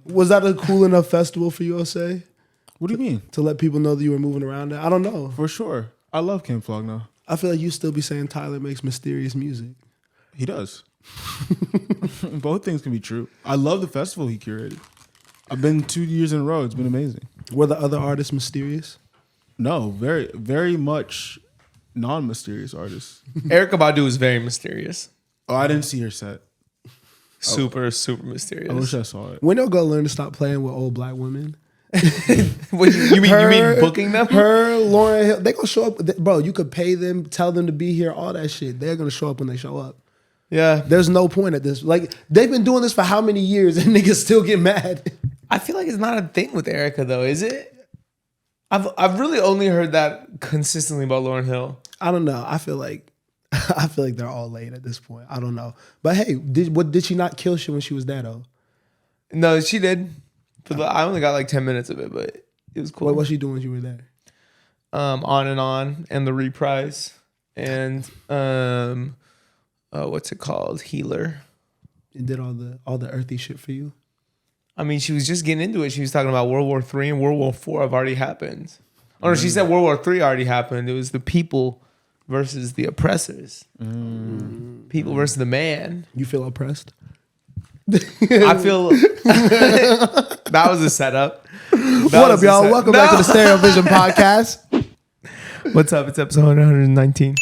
Was that a cool enough festival for you, Jose? What do you mean? To let people know that you were moving around there? I don't know. For sure. I love Camp Flog Gnaw. I feel like you still be saying Tyler makes mysterious music. He does. Both things can be true. I love the festival he curated. I've been 2 years in a row. It's been amazing. Were the other artists mysterious? No, very, very much non-mysterious artists. Erykah Badu is very mysterious. Oh, I didn't see her set. Super mysterious. I wish I saw it. When y'all gonna learn to stop playing with old black women? What, you mean booking them? Her, Lauren Hill, they gonna show up. Bro, you could pay them, tell them to be here, all that shit. They're gonna show up when they show up. Yeah. There's no point at this. Like, they've been doing this for how many years and niggas still get mad? I feel like it's not a thing with Erykah though, is it? I've really only heard that consistently about Lauryn Hill. I don't know. I feel like they're all late at this point. I don't know. But hey, did she not kill shit when she was there though? No, she did. I only got like 10 minutes of it, but it was cool. What was she doing when you were there? On and On and the Reprise and what's it called? Healer. And did all the earthy shit for you? I mean, she was just getting into it. She was talking about World War III and World War IV have already happened. Oh no, she said World War III already happened. It was the people versus the oppressors. People versus the man. You feel oppressed? I feel that was a setup. What up, y'all? Welcome back to the Stereo Vision Podcast. What's up? It's episode 119.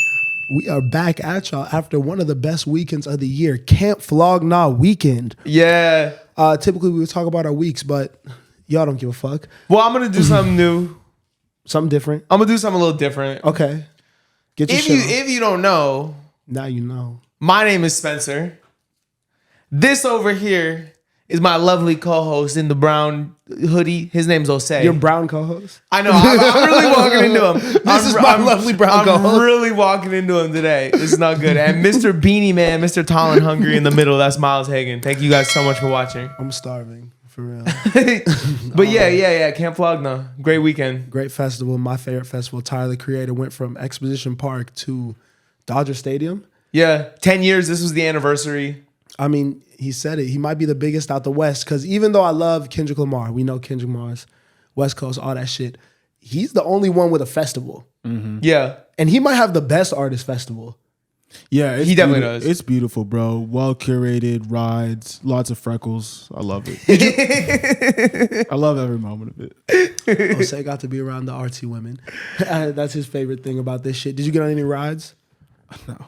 We are back at y'all after one of the best weekends of the year, Camp Flog Gnaw weekend. Yeah. Typically, we would talk about our weeks, but y'all don't give a fuck. Well, I'm gonna do something new. Something different. I'm gonna do something a little different. Okay. Get your If you don't know, now you know. my name is Spencer. This over here is my lovely co-host in the brown hoodie. His name's Jose. Your brown co-host? I know. I'm really walking into him. This is my lovely brown co-host. I'm really walking into him today. This is not good. And Mr. Beanie Man, Mr. Tall and Hungry in the middle, that's Miles Hagan. Thank you guys so much for watching. I'm starving, for real. But yeah. Camp Flog Gnaw. Great weekend. Great festival. My favorite festival. Tyler created. Went from Exposition Park to Dodger Stadium. Yeah. 10 years. This was the anniversary. I mean, he said it. He might be the biggest out the West because even though I love Kendrick Lamar, we know Kendrick Lamar's West Coast, all that shit. He's the only one with a festival. Mm-hmm. Yeah. And he might have the best artist festival. Yeah, he definitely does. It's beautiful, bro. Well curated rides, lots of freckles. I love it. I love every moment of it. Jose got to be around the artsy women. That's his favorite thing about this shit. Did you get on any rides? No.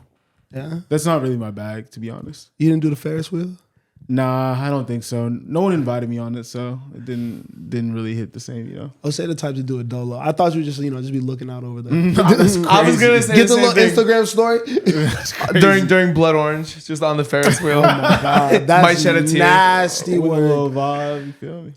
Yeah? That's not really my bag, to be honest. You didn't do the Ferris wheel? Nah, I don't think so. No one invited me on it, so it didn't really hit the same, you know. Jose the type to do it dolo. I thought you would just be looking out over there. I was gonna say get the same little thing. Instagram story during Blood Orange, just on the Ferris wheel. Oh my God, that's might shed a tear. nasty With a word. little vibe, you feel me?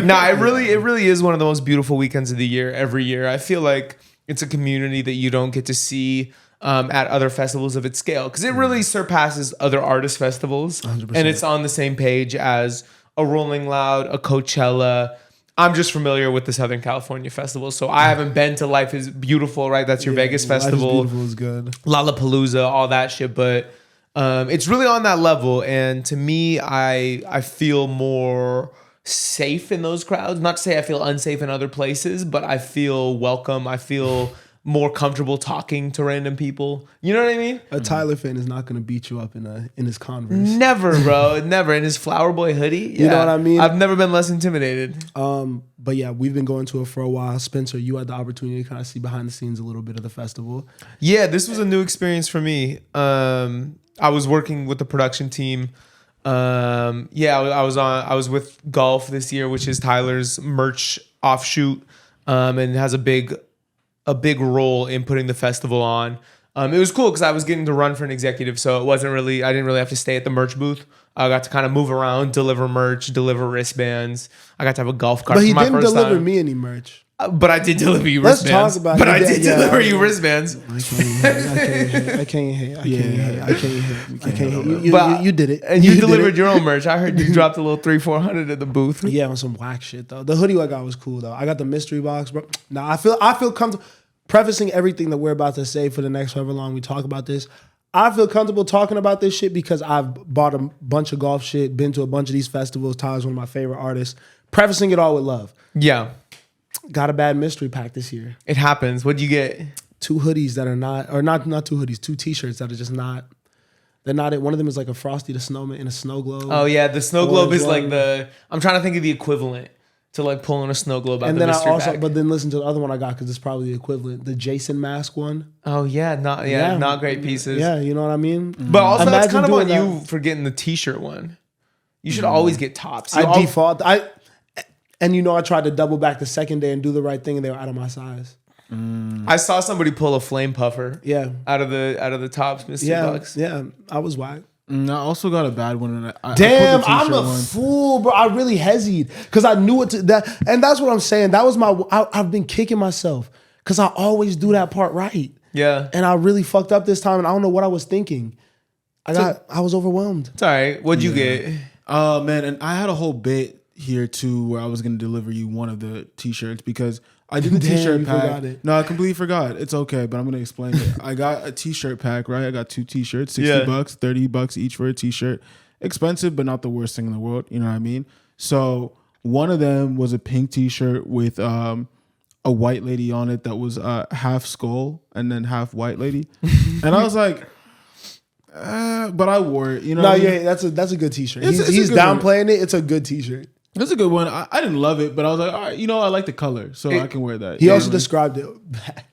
Nah, it really is one of the most beautiful weekends of the year. Every year, I feel like it's a community that you don't get to see at other festivals of its scale because it really surpasses other artist festivals. 100%. And it's on the same page as a Rolling Loud, a Coachella. I'm just familiar with the Southern California festival, so I haven't been to Life is Beautiful, right? That's your Vegas festival. Life is Beautiful is good. Lollapalooza, all that shit, but it's really on that level. And to me, I feel more safe in those crowds. Not to say I feel unsafe in other places, but I feel welcome. I feel more comfortable talking to random people. You know what I mean? A Tyler fan is not going to beat you up in his Converse. Never, bro. Never. In his Flower Boy hoodie. You know what I mean? I've never been less intimidated. But yeah, we've been going to it for a while. Spencer, you had the opportunity to kind of see behind the scenes a little bit of the festival. Yeah, this was a new experience for me. I was working with the production team. I was with Golf this year, which is Tyler's merch offshoot, and it has a big role in putting the festival on. It was cool because I was getting to run for an executive, so I didn't really have to stay at the merch booth. I got to kind of move around, deliver merch, deliver wristbands. I got to have a golf cart. But he for my didn't first deliver time. me any merch. But I did deliver you Let's wristbands. talk about but it. I did Yeah, deliver yeah. you wristbands. I can't hate. You did it. And you did delivered it. your own merch. I heard you dropped a little 300-400 at the booth. Yeah, on some whack shit though. The hoodie I got was cool though. I got the mystery box, bro. Now I feel comfortable prefacing everything that we're about to say for the next however long we talk about this. I feel comfortable talking about this shit because I've bought a bunch of golf shit, been to a bunch of these festivals. Tyler's one of my favorite artists. Prefacing it all with love. Yeah. Got a bad mystery pack this year. It happens. What'd you get? 2 hoodies that are not 2 hoodies, 2 t-shirts that are just not. They're not it. One of them is like a Frosty the Snowman in a snow globe. Oh yeah, the snow globe is like one. I'm trying to think of the equivalent to like pulling a snow globe out And the then mystery bag. but then listen to the other one I got because it's probably the equivalent. The Jason mask one. Oh yeah, not great pieces. Yeah, you know what I mean? But also that's Imagine kind of on doing you for getting the t-shirt one. You should always get tops. I default. And I tried to double back the second day and do the right thing, and they were out of my size. I saw somebody pull a flame puffer. Yeah, out of the tops mystery box. Yeah, I was whack. I also got a bad one. And Damn, I I'm a fool, bro. I really hesitated because I knew it. And that's what I'm saying. That was I've been kicking myself because I always do that part right. Yeah, and I really fucked up this time, and I don't know what I was thinking. I was overwhelmed. It's all right. What'd you get? Oh man, and I had a whole bit here too where I was gonna deliver you one of the t-shirts because I did the t-shirt pack. Forgot it. No, I completely forgot. It's okay, but I'm gonna explain it. I got a t-shirt pack, right? I got 2 t-shirts, $60, $30 each for a t-shirt. Expensive, but not the worst thing in the world. You know what I mean? So one of them was a pink t-shirt with a white lady on it that was half skull and then half white lady. And I was like, but I wore it. You know? No, yeah, that's a good t-shirt. It's He's a good downplaying it. It's a good t-shirt. That's a good one. I didn't love it, but I was like, all right, I like the color, so I can wear that. He also described it.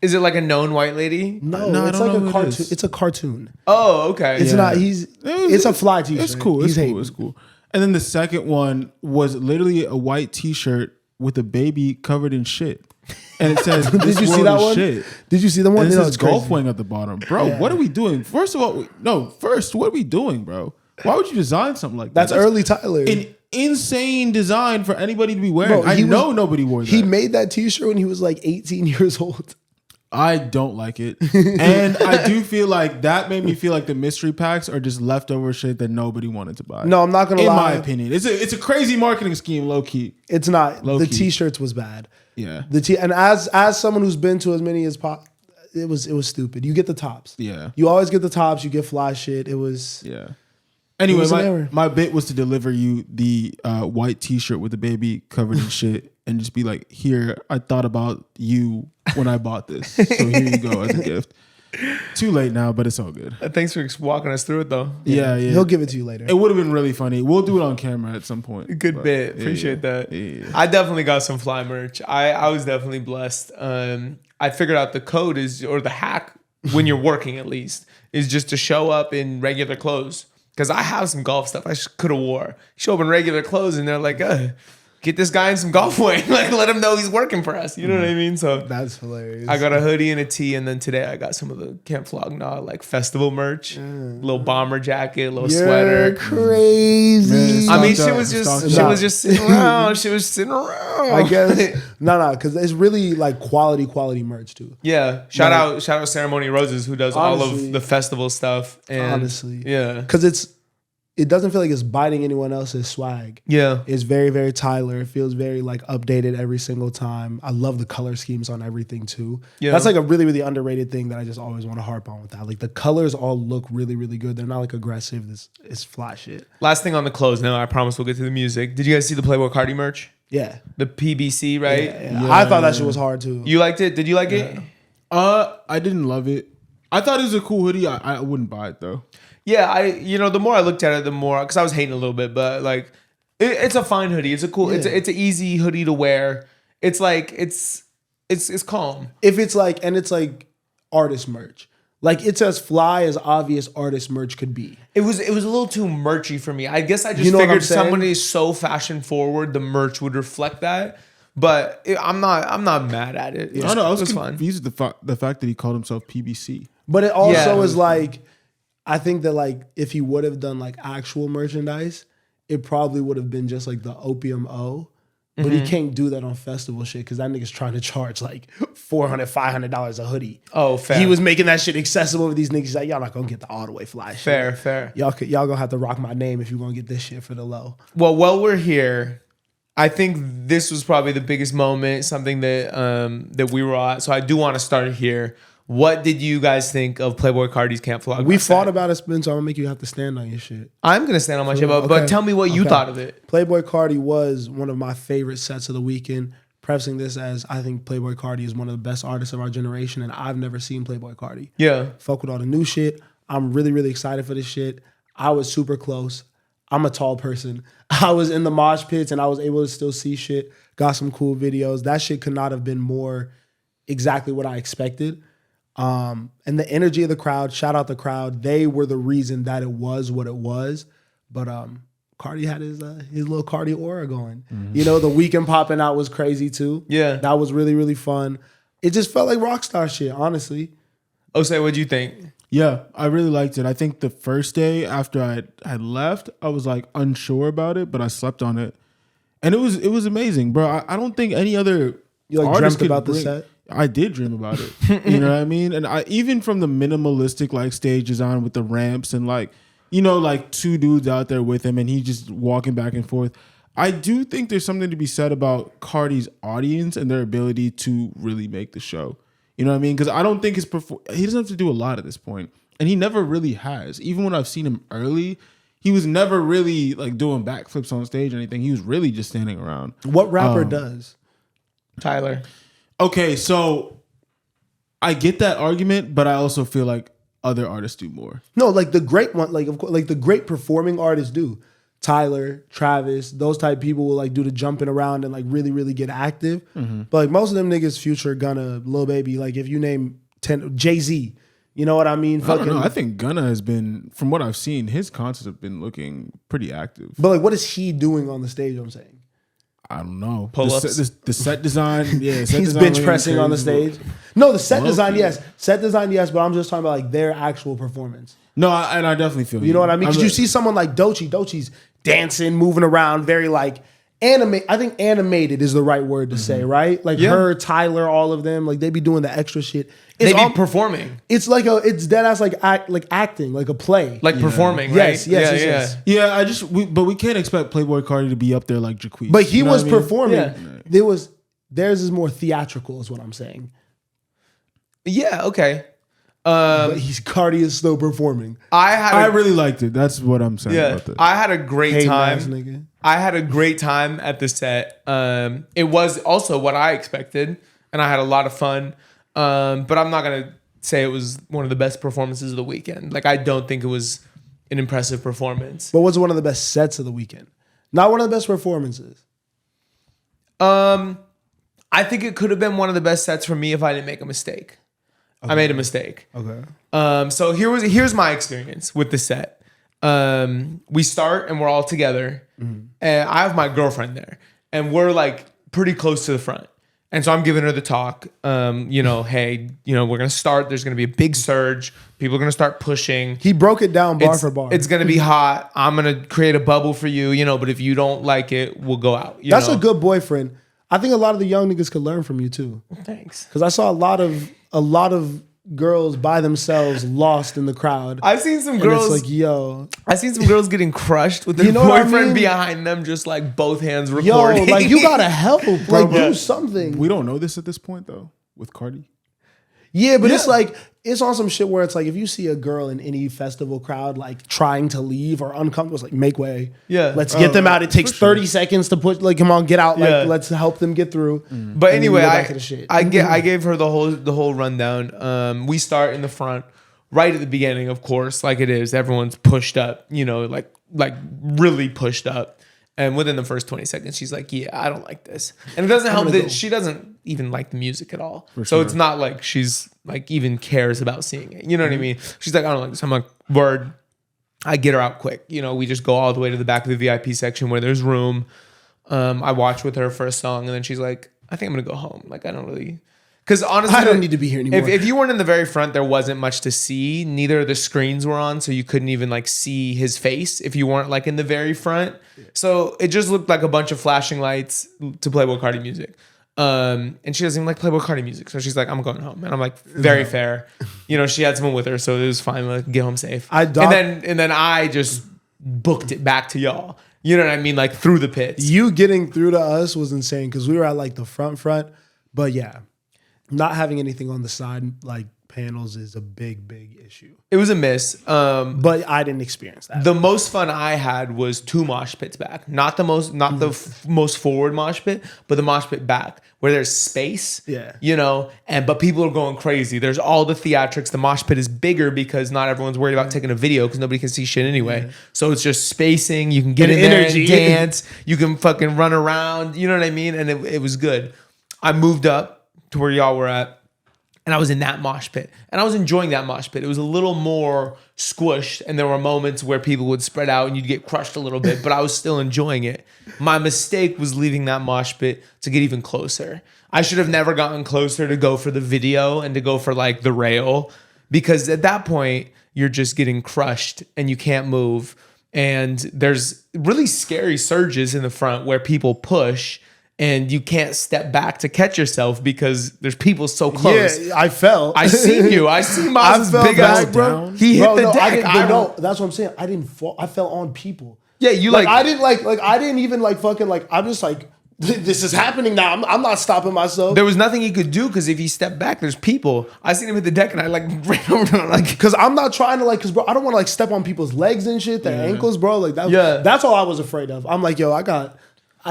Is it like a known white lady? No, I it's don't like know a what it cartoon. is. It's a cartoon. Oh, okay. It's not. It's a fly t-shirt. It's cool. It's cool. And then the second one was literally a white t-shirt with a baby covered in shit, and it says, "Did you see that one? Shit. Did you see the one? And it says it's golf crazy. wing at the bottom, bro. What are we doing? First, what are we doing, bro? Why would you design something like that? That's early Tyler. An insane design for anybody to be wearing. Bro, nobody wore that. He made that t-shirt when he was like 18 years old. I don't like it. And I do feel like that made me feel like the mystery packs are just leftover shit that nobody wanted to buy. No, I'm not gonna lie. In my opinion. It's a crazy marketing scheme, low key. It's not. Low the key. t-shirts was bad. Yeah. And as someone who's been to as many as it was stupid. You get the tops. Yeah. You always get the tops. You get fly shit. It was. Yeah. Anyway, was an error. my bit was to deliver you the white t-shirt with the baby covered in shit and just be like, here, I thought about you when I bought this. So here you go as a gift. Too late now, but it's all good. Thanks for walking us through it though. Yeah. He'll give it to you later. It would have been really funny. We'll do it on camera at some point. Good bit. Appreciate that. Yeah. I definitely got some fly merch. I was definitely blessed. I figured out the code or the hack when you're working at least is just to show up in regular clothes. Because I have some golf stuff I could have wore. Show up in regular clothes and they're like, get this guy in some golf wearing. Like, let him know he's working for us. You know what I mean? So That's hilarious. I got a hoodie and a tee, and then today I got some of the Camp Flog Gnaw like festival merch, little bomber jacket, little You're sweater. crazy. I mean, Stocked she up, was just stocked up. sitting around. She was sitting around. I guess no, because it's really like quality merch too. Yeah. Shout out Ceremony Roses who does all Honestly. of the festival stuff. And Honestly, yeah. because it doesn't feel like it's biting anyone else's swag. Yeah. It's very, very Tyler. It feels very like updated every single time. I love the color schemes on everything too. Yeah. That's like a really, really underrated thing that I just always want to harp on with that. Like the colors all look really, really good. They're not like aggressive. It's fly shit. Last thing on the clothes now, I promise we'll get to the music. Did you guys see the Playboy Cardi merch? Yeah. The PBC, right? Yeah. I thought that shit was hard too. You liked it? Did you like it? I didn't love it. I thought it was a cool hoodie. I wouldn't buy it though. Yeah, the more I looked at it, the more, because I was hating a little bit, but like, it's a fine hoodie. It's a cool, it's an easy hoodie to wear. It's like, it's calm. If it's like, and it's like artist merch. Like it's as fly as obvious artist merch could be. It was a little too merchy for me. I guess I just You know what I'm figured saying? someone is so fashion forward, the merch would reflect that. But I'm not mad at it. I don't know. I was It fun. confused with the fact that he called himself PBC. But it also Yeah. is like, I think that like if he would have done like actual merchandise, it probably would have been just like the Opium O. But he can't do that on festival shit because that nigga's trying to charge like $400, $500 a hoodie. Oh, fair. He was making that shit accessible with these niggas. He's like, y'all not gonna get the all the way fly shit. Fair. Y'all gonna have to rock my name if you gonna get this shit for the low. Well, while we're here, I think this was probably the biggest moment, something that that we were at. So I do want to start here. What did you guys think of Playboy Cardi's Camp Flog Gnaw? We fought about it, Spin, so I'm gonna make you have to stand on your shit. I'm gonna stand on my shit, but Okay. tell me what you thought of it. Playboy Cardi was one of my favorite sets of the weekend. Prefacing this as I think Playboy Cardi is one of the best artists of our generation, and I've never seen Playboy Cardi. Yeah. Fuck with all the new shit. I'm really, really excited for this shit. I was super close. I'm a tall person. I was in the mosh pits and I was able to still see shit. Got some cool videos. That shit could not have been more exactly what I expected. And the energy of the crowd, shout out the crowd. They were the reason that it was what it was. But Cardi had his little Cardi aura going. Mm-hmm. You know, the weekend popping out was crazy too. Yeah. That was really, really fun. It just felt like rock star shit, honestly. Osei, what'd you think? Yeah, I really liked it. I think the first day after I had left, I was like unsure about it, but I slept on it, and it was amazing, bro. I don't think any other You like artist dreamt about could the set? I did dream about it. You know what I mean? And I even from the minimalistic like stage design with the ramps and like like two dudes out there with him and he just walking back and forth. I do think there's something to be said about Cardi's audience and their ability to really make the show. You know what I mean? Because I don't think he doesn't have to do a lot at this point. And he never really has. Even when I've seen him early, he was never really like doing backflips on stage or anything. He was really just standing around. What rapper does? Tyler. Okay, so I get that argument, but I also feel like other artists do more. No, like the great one, like of course, like the great performing artists do. Tyler, Travis, those type of people will like do the jumping around and like really, really get active. Mm-hmm. But like most of them niggas, Future, Gunna, Lil Baby, like if you name 10, Jay-Z, you know what I mean? I don't know. I think Gunna has been, from what I've seen, his concerts have been looking pretty active. But like, what is he doing on the stage? I'm saying I don't know. Pull-ups? The set design, yeah. Set he's design bench really pressing on the crazy. stage. No, the set Low design, key. yes. Set design, yes. But I'm just talking about like their actual performance. No, I definitely feel You know what I mean? Because you see someone like Doechii. Doechii's dancing, moving around, very like animate. I think animated is the right word to say, right? Like her, Tyler, all of them, like they be doing the extra shit. They It's be all, performing. it's like it's dead ass like acting, like a play. Like performing, Yes, right? yes. Yeah, but we can't expect Playboy Cardi to be up there like Jaquez. But he You know was what I mean? performing. Yeah. Theirs is more theatrical, is what I'm saying. Yeah, okay. But Cardi is still performing. I really liked it. That's what I'm saying Yeah, about this. I had a great Hating time. ass nigga. I had a great time at the set. It was also what I expected, and I had a lot of fun. But I'm not gonna say it was one of the best performances of the weekend. Like I don't think it was an impressive performance. But was one of the best sets of the weekend. Not one of the best performances. I think it could have been one of the best sets for me if I didn't make a mistake. Okay. I made a mistake. Okay. So here's my experience with the set. We start and we're all together, and I have my girlfriend there, and we're like pretty close to the front. And so I'm giving her the talk. Hey, we're gonna start. There's gonna be a big surge. People are gonna start pushing. He broke it down bar for bar. It's gonna be hot. I'm gonna create a bubble for you, but if you don't like it, we'll go out. That's a good boyfriend. I think a lot of the young niggas could learn from you too. Thanks. Because I saw a lot of girls by themselves lost in the crowd. I've seen some And girls. it's like, yo, I've seen some girls getting crushed with their You know what I boyfriend mean? behind them, just like both hands yo, recording. like you gotta help, like do something. We don't know this at this point though with Cardi. Yeah, but it's like it's on some shit where it's like if you see a girl in any festival crowd like trying to leave or uncomfortable, it's like make way. Yeah. Let's get them out. It takes 30 seconds to put like come on, get out. Like Yeah. let's help them get through. But And then anyway, we go back to the shit. I gave her the whole rundown. We start in the front, right at the beginning, of course, like it is. Everyone's pushed up, like really pushed up. And within the first 20 seconds, she's like, yeah, I don't like this. And it doesn't help that she doesn't even like the music at all. So it's not like she's like even cares about seeing it. You know what I mean? She's like, I don't like this. I'm like, word. I get her out quick. We just go all the way to the back of the VIP section where there's room. I watch with her for a song, and then she's like, I think I'm going to go home. Like, I don't really... Because honestly, I don't need to be here anymore. If you weren't in the very front, there wasn't much to see. Neither of the screens were on, so you couldn't even like see his face if you weren't like in the very front. So it just looked like a bunch of flashing lights to Playboy Cardi music. And she doesn't even like Playboy Cardi music, so she's like, "I'm going home," and I'm like, "Very fair." She had someone with her, so it was fine. Like, get home safe. And then I just booked it back to y'all. You know what I mean? Like through the pits. You getting through to us was insane because we were at like the front, but yeah. Not having anything on the side, like panels is a big issue. It was a miss. But I didn't experience that. The most fun I had was 2 mosh pits back. Not the most forward mosh pit, but the mosh pit back where there's space. Yeah. You know, but people are going crazy. There's all the theatrics. The mosh pit is bigger because not everyone's worried about taking a video because nobody can see shit anyway. Yeah. So it's just spacing. You can get in there and dance. You can fucking run around. You know what I mean? And it was good. I moved up to where y'all were at. And I was in that mosh pit. And I was enjoying that mosh pit. It was a little more squished. And there were moments where people would spread out and you'd get crushed a little bit. But I was still enjoying it. My mistake was leaving that mosh pit to get even closer. I should have never gotten closer to go for the video and to go for like the rail. Because at that point, you're just getting crushed and you can't move. And there's really scary surges in the front where people push. And you can't step back to catch yourself because there's people so close. Yeah, I fell. I seen you. I seen Miles' big ass, bro. He hit the deck. No, that's what I'm saying. I didn't fall. I fell on people. Yeah, you I didn't I didn't even fucking I'm just like, this is happening now. I'm not stopping myself. There was nothing he could do because if he stepped back, there's people. I seen him hit the deck and I ran over because I'm not trying to because bro, I don't want to step on people's legs and shit, their ankles, bro. That's all I was afraid of. I'm like, yo,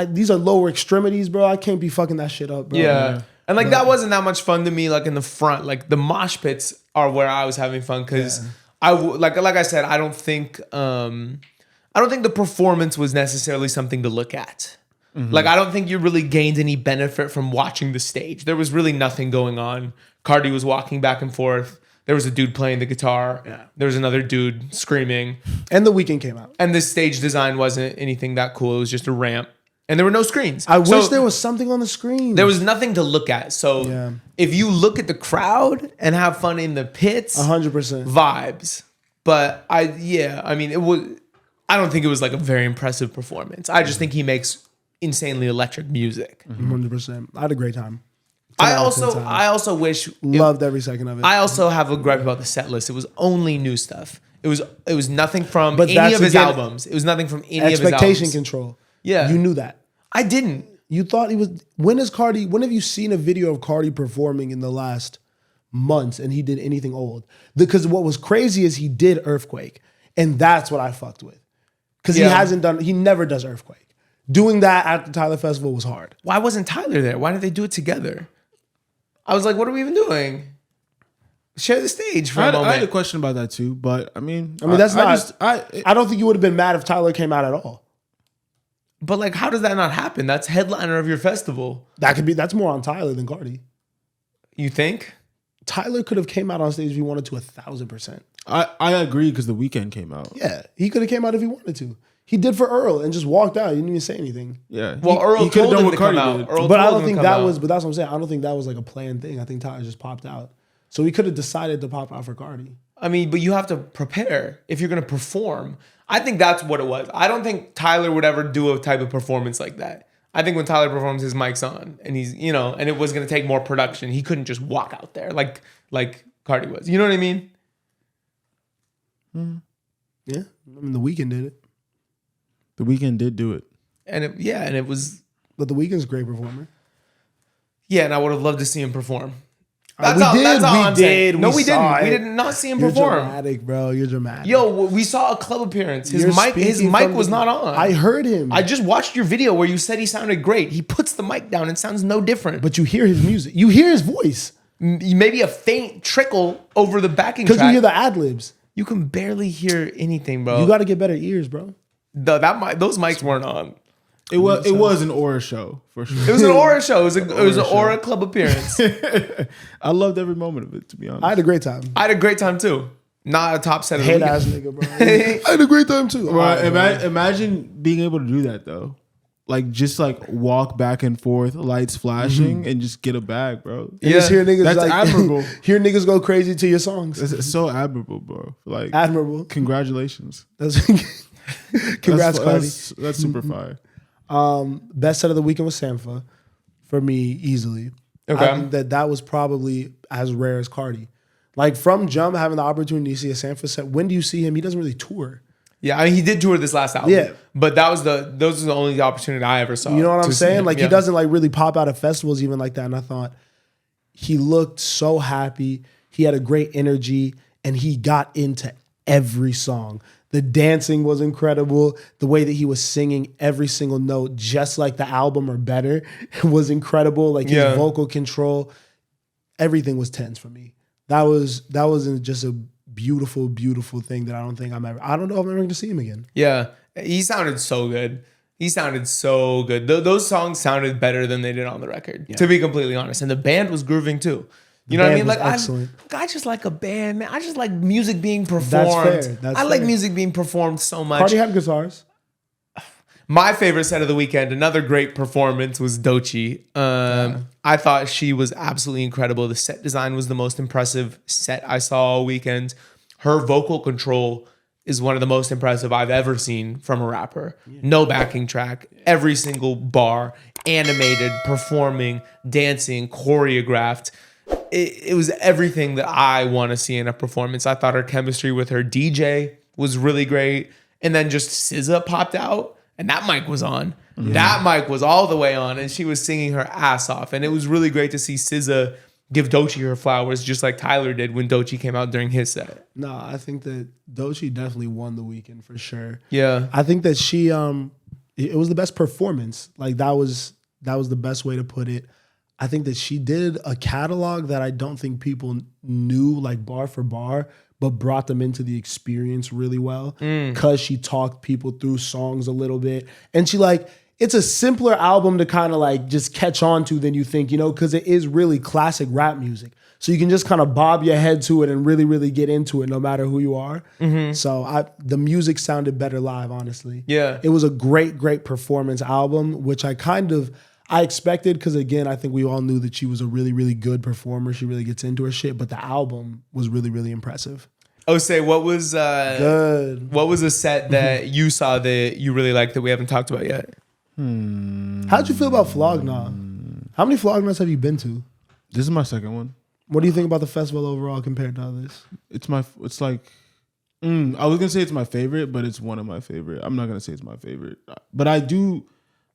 these are lower extremities, bro. I can't be fucking that shit up, bro. Yeah. And that wasn't that much fun to me, in the front. The mosh pits are where I was having fun because like I said, I don't think the performance was necessarily something to look at. Mm-hmm. I don't think you really gained any benefit from watching the stage. There was really nothing going on. Cardi was walking back and forth. There was a dude playing the guitar. Yeah. There was another dude screaming. And The Weeknd came out. And the stage design wasn't anything that cool. It was just a ramp. And there were no screens. I wish there was something on the screen. There was nothing to look at. So if you look at the crowd and have fun in the pits, 100% vibes. But I don't think it was a very impressive performance. I just think he makes insanely electric music. 100%. I had a great time. I also wish loved every second of it. I also have a gripe about the set list. It was only new stuff. It was nothing from any of his albums. It was nothing from any of his albums. Expectation control. Yeah. You knew that. I didn't. You thought he was... When have you seen a video of Cardi performing in the last months and he did anything old? Because what was crazy is he did Earthquake. And that's what I fucked with. Because he never does Earthquake. Doing that at the Tyler Festival was hard. Why wasn't Tyler there? Why did they do it together? I was like, what are we even doing? Share the stage for a moment. I had a question about that too, but I don't think you would have been mad if Tyler came out at all. But how does that not happen? That's headliner of your festival. That's more on Tyler than Cardi. You think? Tyler could have came out on stage if he wanted to 1,000%. I agree because The Weeknd came out. Yeah, he could have came out if he wanted to. He did for Earl and just walked out. He didn't even say anything. Yeah. Well, Earl told him to come out. But I don't think that was. But that's what I'm saying. I don't think that was a planned thing. I think Tyler just popped out. So he could have decided to pop out for Cardi. But you have to prepare if you're going to perform. I think that's what it was. I don't think Tyler would ever do a type of performance like that. I think when Tyler performs, his mic's on and he's, and it was going to take more production. He couldn't just walk out there like Cardi was. You know what I mean? Mm. Yeah. The Weeknd did it. The Weeknd did do it. And it was... But The Weeknd's a great performer. Yeah, and I would have loved to see him perform. We did. No, we didn't. We did not see him perform. You're dramatic, bro. You're dramatic. Yo, we saw a club appearance. His mic was not on. I heard him. I just watched your video where you said he sounded great. He puts the mic down and sounds no different. But you hear his music. You hear his voice. Maybe a faint trickle over the backing track. Because you hear the ad-libs. You can barely hear anything, bro. You got to get better ears, bro. Those mics weren't on. It was an Aura show for sure. It was an Aura show. It was an Aura club appearance. I loved every moment of it, to be honest. I had a great time. I had a great time too. Not a top set of the weekend. Ass nigga, bro. I had a great time too. Right, imagine being able to do that though. Just walk back and forth, lights flashing, and just get a bag, bro. Yeah, just hear niggas that's admirable. Hear niggas go crazy to your songs. It's so admirable, bro. Admirable. Congratulations. Congrats, Cardi. That's super fire. Best set of the weekend was Sampha for me easily. Okay, I think that was probably as rare as Cardi. From jump, having the opportunity to see a Sampha set. When do you see him? He doesn't really tour. Yeah, he did tour this last album. Yeah, but those are the only opportunity I ever saw. You know what I'm saying? He doesn't really pop out at festivals even like that. And I thought he looked so happy. He had a great energy, and he got into every song. The dancing was incredible. The way that he was singing every single note, just like the album or better, was incredible. Like his vocal control, everything was 10s for me. That was just a beautiful, beautiful thing that I don't know if I'm ever going to see him again. Yeah, he sounded so good. Those songs sounded better than they did on the record, to be completely honest. And the band was grooving too. You know what I mean? Like, I just like a band, man. I just like music being performed. That's I like music being performed so much. Cardi had guitars. My favorite set of the weekend, another great performance, was Doechii. I thought she was absolutely incredible. The set design was the most impressive set I saw all weekend. Her vocal control is one of the most impressive I've ever seen from a rapper. No backing track, every single bar, animated, performing, dancing, choreographed. It was everything that I want to see in a performance. I thought her chemistry with her DJ was really great. And then just SZA popped out and that mic was on. Yeah. That mic was all the way on and she was singing her ass off. And it was really great to see SZA give Doechii her flowers just like Tyler did when Doechii came out during his set. No, I think that Doechii definitely won the weekend for sure. Yeah. I think that she it was the best performance. Like that was the best way to put it. I think that she did a catalog that I don't think people knew like bar for bar, but brought them into the experience really well because she talked people through songs a little bit. And she it's a simpler album to kind of like just catch on to than you think, because it is really classic rap music. So you can just kind of bob your head to it and really, really get into it no matter who you are. Mm-hmm. So the music sounded better live, honestly. Yeah. It was a great, great performance album, which I expected because, again, I think we all knew that she was a really, really good performer. She really gets into her shit, but the album was really, really impressive. Oh, say what was good? What was a set that you saw that you really liked that we haven't talked about yet? How'd you feel about Flog Gnaw? How many Flog Gnaws have you been to? This is my second one. What do you think about the festival overall compared to others? I was gonna say it's my favorite, but it's one of my favorite. I'm not gonna say it's my favorite, but I do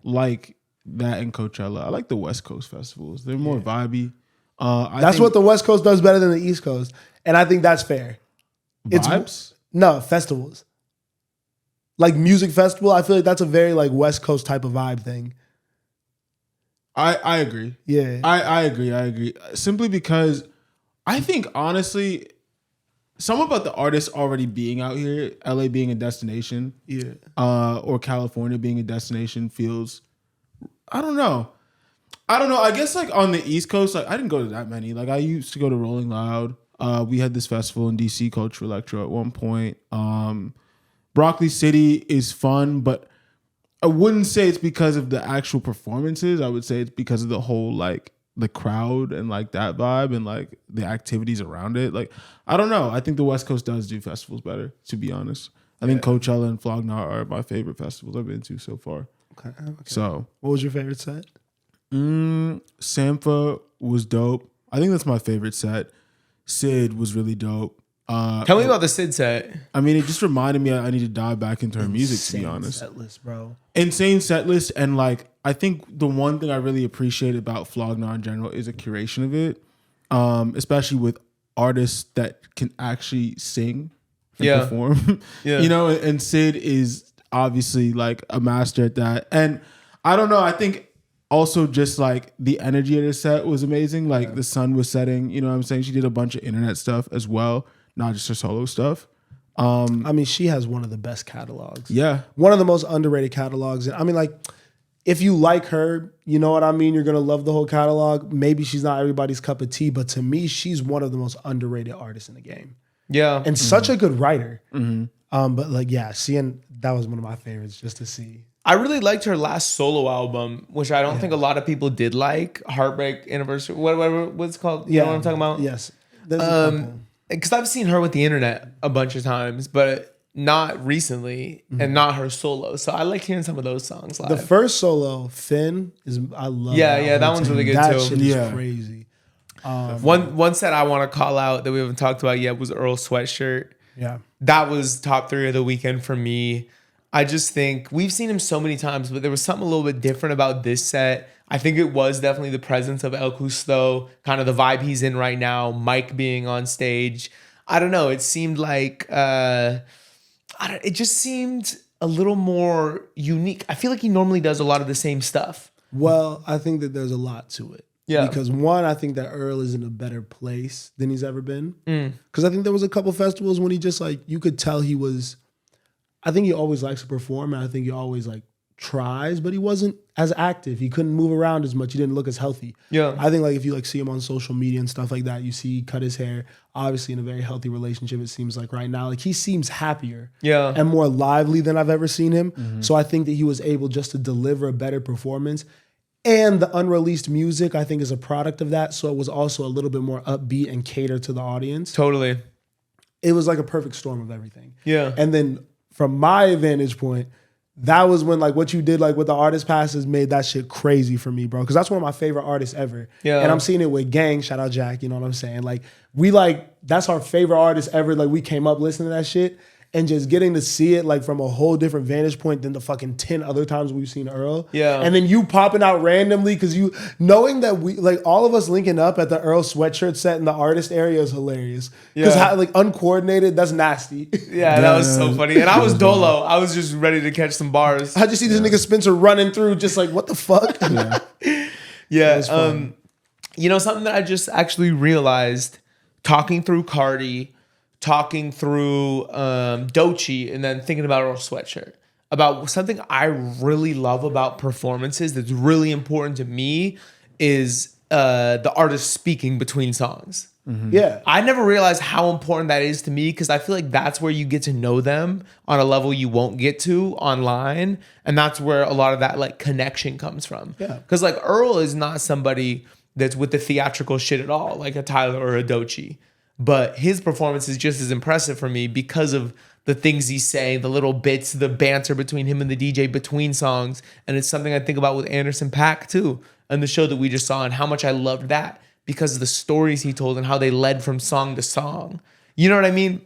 like that in Coachella. I like the West Coast festivals. They're more vibey. That's what the West Coast does better than the East Coast. And I think that's fair. Vibes? No, festivals. Like music festival, I feel like that's a very like West Coast type of vibe thing. I agree. Yeah. I agree. Simply because I think honestly, some about the artists already being out here, LA being a destination, or California being a destination feels, I don't know. I guess like on the East Coast, like I didn't go to that many. Like I used to go to Rolling Loud. We had this festival in DC called True Electro at one point. Broccoli City is fun, but I wouldn't say it's because of the actual performances. I would say it's because of the whole like the crowd and like that vibe and like the activities around it. Like I don't know. I think the West Coast does do festivals better, to be honest. I think Coachella and Flog Gnaw are my favorite festivals I've been to so far. Okay. So what was your favorite set? Sampha was dope. I think that's my favorite set. Sid was really dope. Tell me about the Sid set. I mean, it just reminded me I need to dive back into her music, to be honest. Set list, bro. Insane set list. And like, I think the one thing I really appreciate about Flog Gnaw in general is a curation of it, especially with artists that can actually sing and perform. And Sid is obviously like a master at that. And I don't know, I think also just like the energy of the set was amazing. Like the sun was setting, you know what I'm saying? She did a bunch of internet stuff as well, not just her solo stuff. I mean, she has one of the best catalogs. Yeah. One of the most underrated catalogs. And I mean, like, if you like her, you know what I mean? You're going to love the whole catalog. Maybe she's not everybody's cup of tea, but to me, she's one of the most underrated artists in the game. Yeah. And such a good writer. Mm-hmm. But like, seeing that was one of my favorites just to see. I really liked her last solo album, which I don't think a lot of people did like. Heartbreak Anniversary, what's it called? You know what I'm talking about? Yes. Because I've seen her with the internet a bunch of times, but not recently, and not her solo. So I like hearing some of those songs live. The first solo, Finn, I love. That one's really good that too. That shit is crazy. One set I want to call out that we haven't talked about yet was Earl Sweatshirt. Yeah, that was top 3 of the weekend for me. I just think we've seen him so many times, but there was something a little bit different about this set. I think it was definitely the presence of El Custo, kind of the vibe he's in right now, Mike being on stage. I don't know. It seemed like it just seemed a little more unique. I feel like he normally does a lot of the same stuff. Well, I think that there's a lot to it. Yeah. Because one, I think that Earl is in a better place than he's ever been. Because I think there was a couple festivals when he just like, you could tell he was, I think he always likes to perform, and I think he always like tries, but he wasn't as active. He couldn't move around as much. He didn't look as healthy. Yeah. I think like if you like see him on social media and stuff like that, you see he cut his hair, obviously in a very healthy relationship, it seems like right now. Like he seems happier and more lively than I've ever seen him. So I think that he was able just to deliver a better performance. And the unreleased music, I think, is a product of that. So it was also a little bit more upbeat and cater to the audience. Totally. It was like a perfect storm of everything. Yeah. And then from my vantage point, that was when like what you did like with the artist passes made that shit crazy for me, bro. Because that's one of my favorite artists ever. Yeah. And I'm seeing it with Gang. Shout out Jack. You know what I'm saying? Like we like, that's our favorite artist ever. Like we came up listening to that shit. And just getting to see it like from a whole different vantage point than the fucking 10 other times we've seen Earl. Yeah. And then you popping out randomly because you knowing that we like all of us linking up at the Earl sweatshirt set in the artist area is hilarious. Because like uncoordinated, that's nasty. Yeah, that was so funny. And I was dolo. I was just ready to catch some bars. I just see this nigga Spencer running through just like, what the fuck? Yeah. You know, something that I just actually realized talking through Cardi, talking through Doechii, and then thinking about Earl Sweatshirt, about something I really love about performances that's really important to me is the artist speaking between songs. Yeah. I never realized how important that is to me because I feel like that's where you get to know them on a level you won't get to online. And that's where a lot of that like connection comes from. Yeah. Because like Earl is not somebody that's with the theatrical shit at all, like a Tyler or a Doechii. But his performance is just as impressive for me because of the things he's saying, the little bits, the banter between him and the DJ between songs. And it's something I think about with Anderson .Paak too, and the show that we just saw, and how much I loved that because of the stories he told and how they led from song to song. You know what I mean?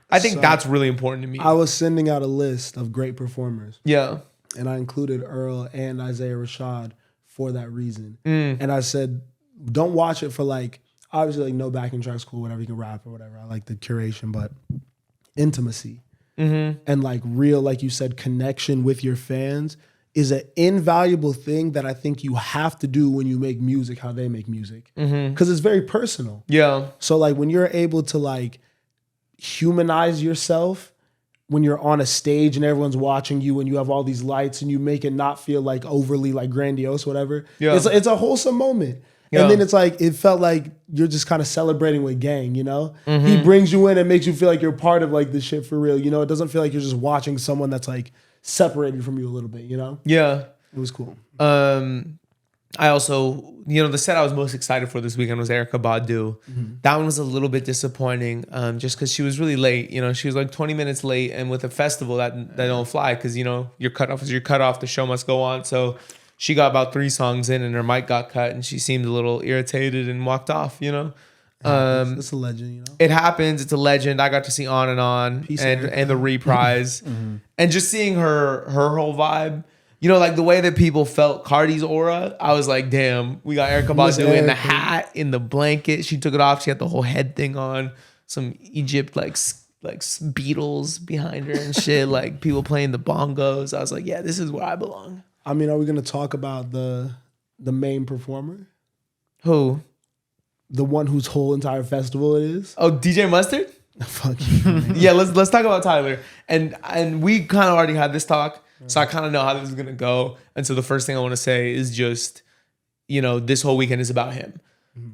I think that's really important to me. I was sending out a list of great performers. Yeah. And I included Earl and Isaiah Rashad for that reason. And I said, don't watch it for like, obviously, like no backing tracks, cool, whatever, you can rap or whatever. I like the curation, but intimacy and like real, like you said, connection with your fans is an invaluable thing that I think you have to do when you make music, how they make music. Because it's very personal. Yeah. So like when you're able to like humanize yourself, when you're on a stage and everyone's watching you and you have all these lights and you make it not feel like overly like grandiose, whatever. Yeah. It's a wholesome moment. Yeah. And then it's like, it felt like you're just kind of celebrating with Gang, you know? He brings you in and makes you feel like you're part of like this shit for real. You know, it doesn't feel like you're just watching someone that's like separated from you a little bit, you know? Yeah. It was cool. I also, you know, the set I was most excited for this weekend was Erykah Badu. That one was a little bit disappointing just because she was really late. You know, she was like 20 minutes late, and with a festival that don't fly because, you know, you're cut off as you're cut off, the show must go on. So she got about 3 songs in and her mic got cut and she seemed a little irritated and walked off, you know? It's a legend, you know? It happens. It's a legend. I got to see On and On Peace, and the reprise. And just seeing her whole vibe, you know, like the way that people felt Cardi's aura, I was like, damn, we got Erykah Badu in the hat, in the blanket. She took it off. She had the whole head thing on. Some Egypt like Beatles behind her and shit. Like people playing the bongos. I was like, yeah, this is where I belong. I mean, are we going to talk about the main performer? Who? The one whose whole entire festival it is? Oh, DJ Mustard? Fuck you, man. Yeah, let's talk about Tyler. And we kind of already had this talk, so I kind of know how this is gonna go. And so the first thing I want to say is just, you know, this whole weekend is about him.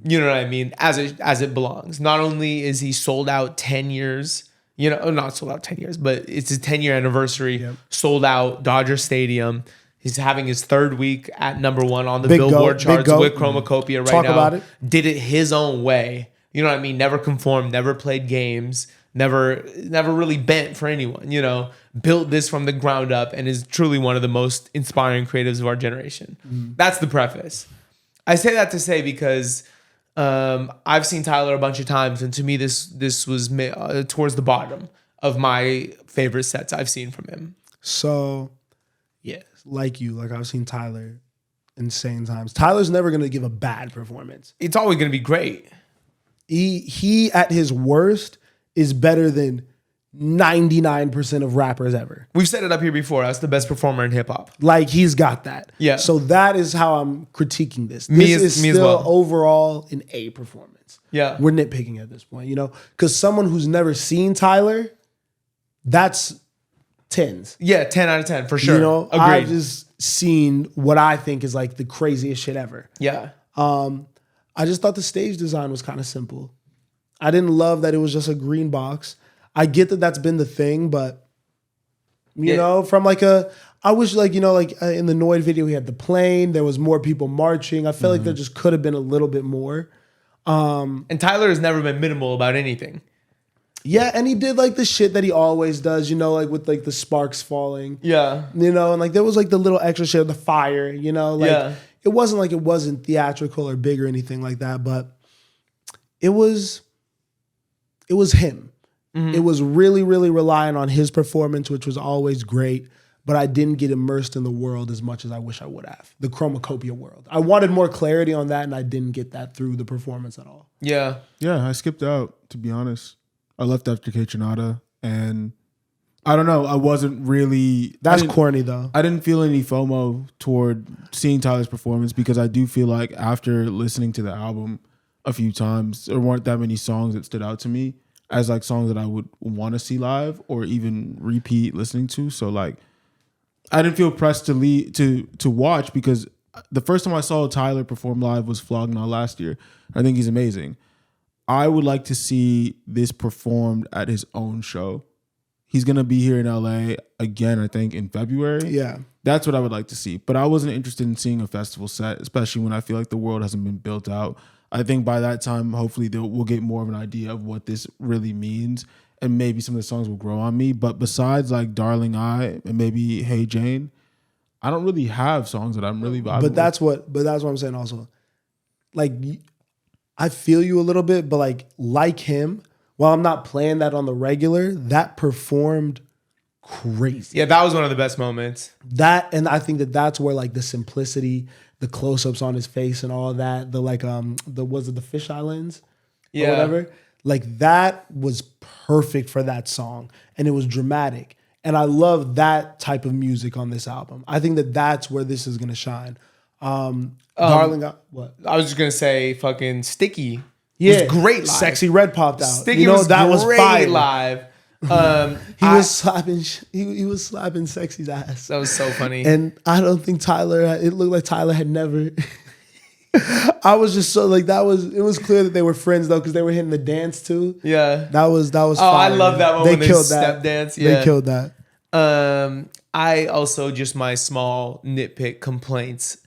You know what I mean? As it belongs. Not only is he sold out 10 years, you know, not sold out 10 years, but it's his 10-year anniversary. Yep. Sold out Dodger Stadium. He's having his 3rd week at #1 on the Billboard charts with Chromacopia right now. Talk about it. Did it his own way. You know what I mean? Never conformed, never played games, never really bent for anyone, you know. Built this from the ground up and is truly one of the most inspiring creatives of our generation. That's the preface. I say that to say because I've seen Tyler a bunch of times, and to me this was towards the bottom of my favorite sets I've seen from him. So, yeah, like I've seen Tyler insane times. Tyler's never gonna give a bad performance. It's always going to be great. He at his worst is better than 99% of rappers ever. We've set it up here before. That's the best performer in hip hop. Like he's got that. Yeah. So that is how I'm critiquing this. Me This is as still well. overall an A performance. Yeah. We're nitpicking at this point, because someone who's never seen Tyler, that's tens. Yeah, 10 out of 10 for sure. Agreed. I've just seen what I think is like the craziest shit ever. Yeah. I just thought the stage design was kind of simple. I didn't love that it was just a green box. I get that that's been the thing, but from I wish in the Noid video, he had the plane. There was more people marching. I felt like there just could have been a little bit more. And Tyler has never been minimal about anything. Yeah, and he did like the shit that he always does, with like the sparks falling. Yeah. And like there was like the little extra shit of the fire, It wasn't like it wasn't theatrical or big or anything like that, but it was him. Mm-hmm. It was really, really relying on his performance, which was always great, but I didn't get immersed in the world as much as I wish I would have. The chromacopia world. I wanted more clarity on that, and I didn't get that through the performance at all. Yeah. Yeah, I skipped out, to be honest. I left after Kaytranada, and I don't know. I wasn't really... That's corny, though. I didn't feel any FOMO toward seeing Tyler's performance because I do feel like after listening to the album a few times, there weren't that many songs that stood out to me as like songs that I would want to see live or even repeat listening to. So like, I didn't feel pressed to watch because the first time I saw Tyler perform live was Flog Gnaw last year. I think he's amazing. I would like to see this performed at his own show. He's going to be here in LA again, I think, in February. Yeah. That's what I would like to see. But I wasn't interested in seeing a festival set, especially when I feel like the world hasn't been built out. I think by that time, hopefully, we'll get more of an idea of what this really means. And maybe some of the songs will grow on me. But besides like Darling I and maybe Hey Jane, I don't really have songs that I'm really vibing with. That's what I'm saying also. Like, I feel you a little bit, but like him, while I'm not playing that on the regular, that performed crazy. Yeah, that was one of the best moments. And I think that's where like the simplicity, the close-ups on his face and all that, the fisheye lens or whatever, like that was perfect for that song. And it was dramatic. And I love that type of music on this album. I think that's where this is going to shine. Darling, what? I was just going to say fucking Sticky. Yeah, was great live. Sexy Red popped out. Sticky was great fire. live. He was slapping. He was slapping Sexy's ass. That was so funny. And I don't think Tyler. It looked like Tyler had never. I was just so like that was. It was clear that they were friends though because they were hitting the dance too. Yeah, that was. Oh, fire. I love that one. They killed that step dance. Yeah, they killed that. I also just my small nitpick complaints.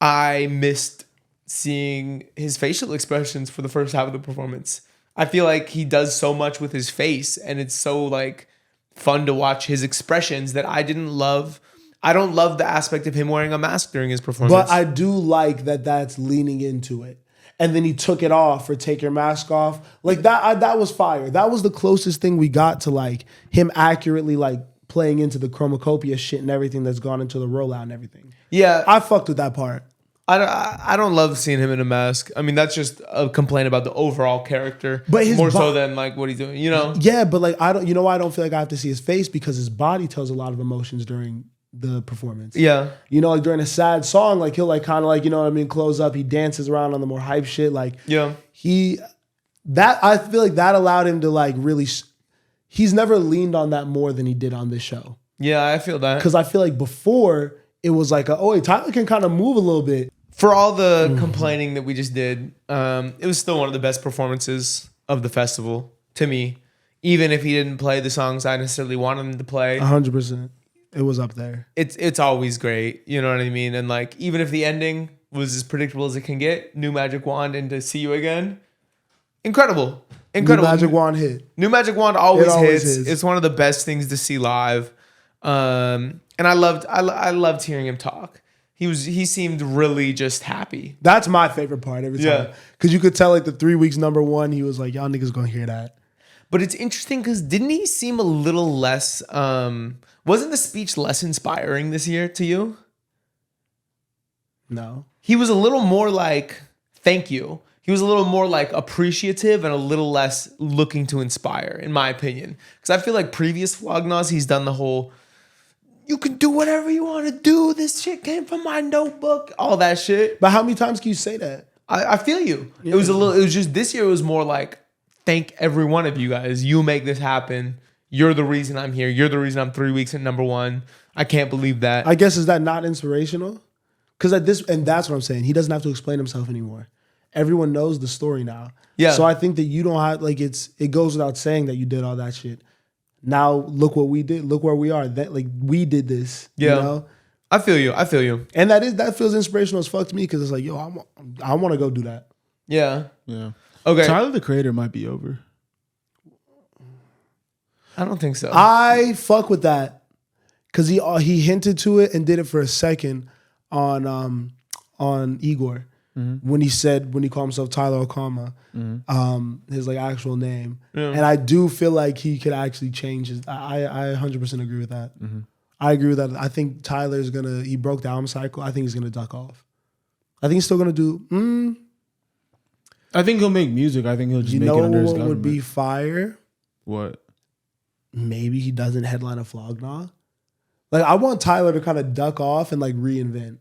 I missed seeing his facial expressions for the first half of the performance. I feel like he does so much with his face and it's so like fun to watch his expressions that I didn't love. I don't love the aspect of him wearing a mask during his performance. But I do like that's leaning into it. And then he took it off or take your mask off. Like that was fire. That was the closest thing we got to like him accurately like playing into the chromacopia shit and everything that's gone into the rollout and everything. Yeah. I fucked with that part. I don't love seeing him in a mask. I mean, that's just a complaint about the overall character, but more so than like what he's doing, you know? Yeah, but like I don't. You know why I don't feel like I have to see his face because his body tells a lot of emotions during the performance. Yeah, you know, like during a sad song, like he'll like kind of like close up. He dances around on the more hype shit. Like yeah, I feel like that allowed him to like really. He's never leaned on that more than he did on this show. Yeah, I feel that because I feel like before it was like Tyler can kind of move a little bit. For all the complaining that we just did, it was still one of the best performances of the festival to me. Even if he didn't play the songs I necessarily wanted him to play, 100%, it was up there. It's always great, you know what I mean? And like even if the ending was as predictable as it can get, New Magic Wand and To See You Again, incredible. New Magic Wand hit. New Magic Wand always hits. It's one of the best things to see live, and I loved hearing him talk. He seemed really just happy. That's my favorite part every time. Because you could tell like the 3 weeks number one, he was like, y'all niggas gonna hear that. But it's interesting because didn't he seem a little less? Wasn't the speech less inspiring this year to you? No. He was a little more like, thank you. He was a little more like appreciative and a little less looking to inspire, in my opinion. Because I feel like previous Flog Gnaws, he's done the whole, you can do whatever you want to do. This shit came from my notebook. All that shit. But how many times can you say that? I feel you. Yeah. It was just this year it was more like, thank every one of you guys. You make this happen. You're the reason I'm here. You're the reason I'm 3 weeks at #1. I can't believe that. I guess, is that not inspirational? Because that's what I'm saying. He doesn't have to explain himself anymore. Everyone knows the story now. Yeah. So I think that you don't have, like, it goes without saying that you did all that shit. Now look what we did. Look where we are. That, like, we did this. Yeah. You know? I feel you. And that feels inspirational as fuck to me because it's like, yo, I want to go do that. Yeah. Yeah. Okay. Tyler the Creator might be over. I don't think so. I fuck with that because he hinted to it and did it for a second on Igor. Mm-hmm. When he called himself Tyler Okama, his like actual name. Yeah. And I do feel like he could actually change his, I 100% agree with that. Mm-hmm. I agree with that. I think Tyler's he broke the album cycle. I think he's gonna duck off. I think he's still gonna do, I think he'll make music. I think he'll just make it under his government. You know what would be fire? What? Maybe he doesn't headline a Flog Gnaw. Like, I want Tyler to kind of duck off and like reinvent.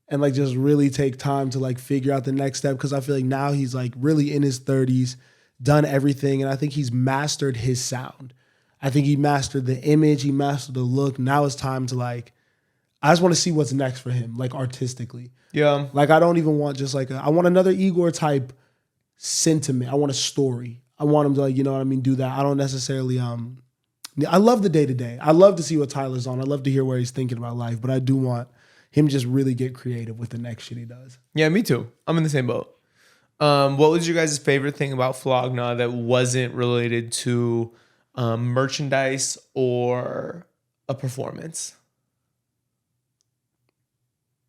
And like just really take time to like figure out the next step. Cause I feel like now he's like really in his 30s, done everything. And I think he's mastered his sound. I think he mastered the image. He mastered the look. Now it's time to like, I just want to see what's next for him, like artistically. Yeah. Like I don't even want just like, I want another Igor type sentiment. I want a story. I want him to like, you know what I mean? Do that. I don't necessarily, I love the day to day. I love to see what Tyler's on. I love to hear where he's thinking about life, but I do want him just really get creative with the next shit he does. Yeah, me too. I'm in the same boat. What was your guys' favorite thing about Flog Gnaw that wasn't related to merchandise or a performance?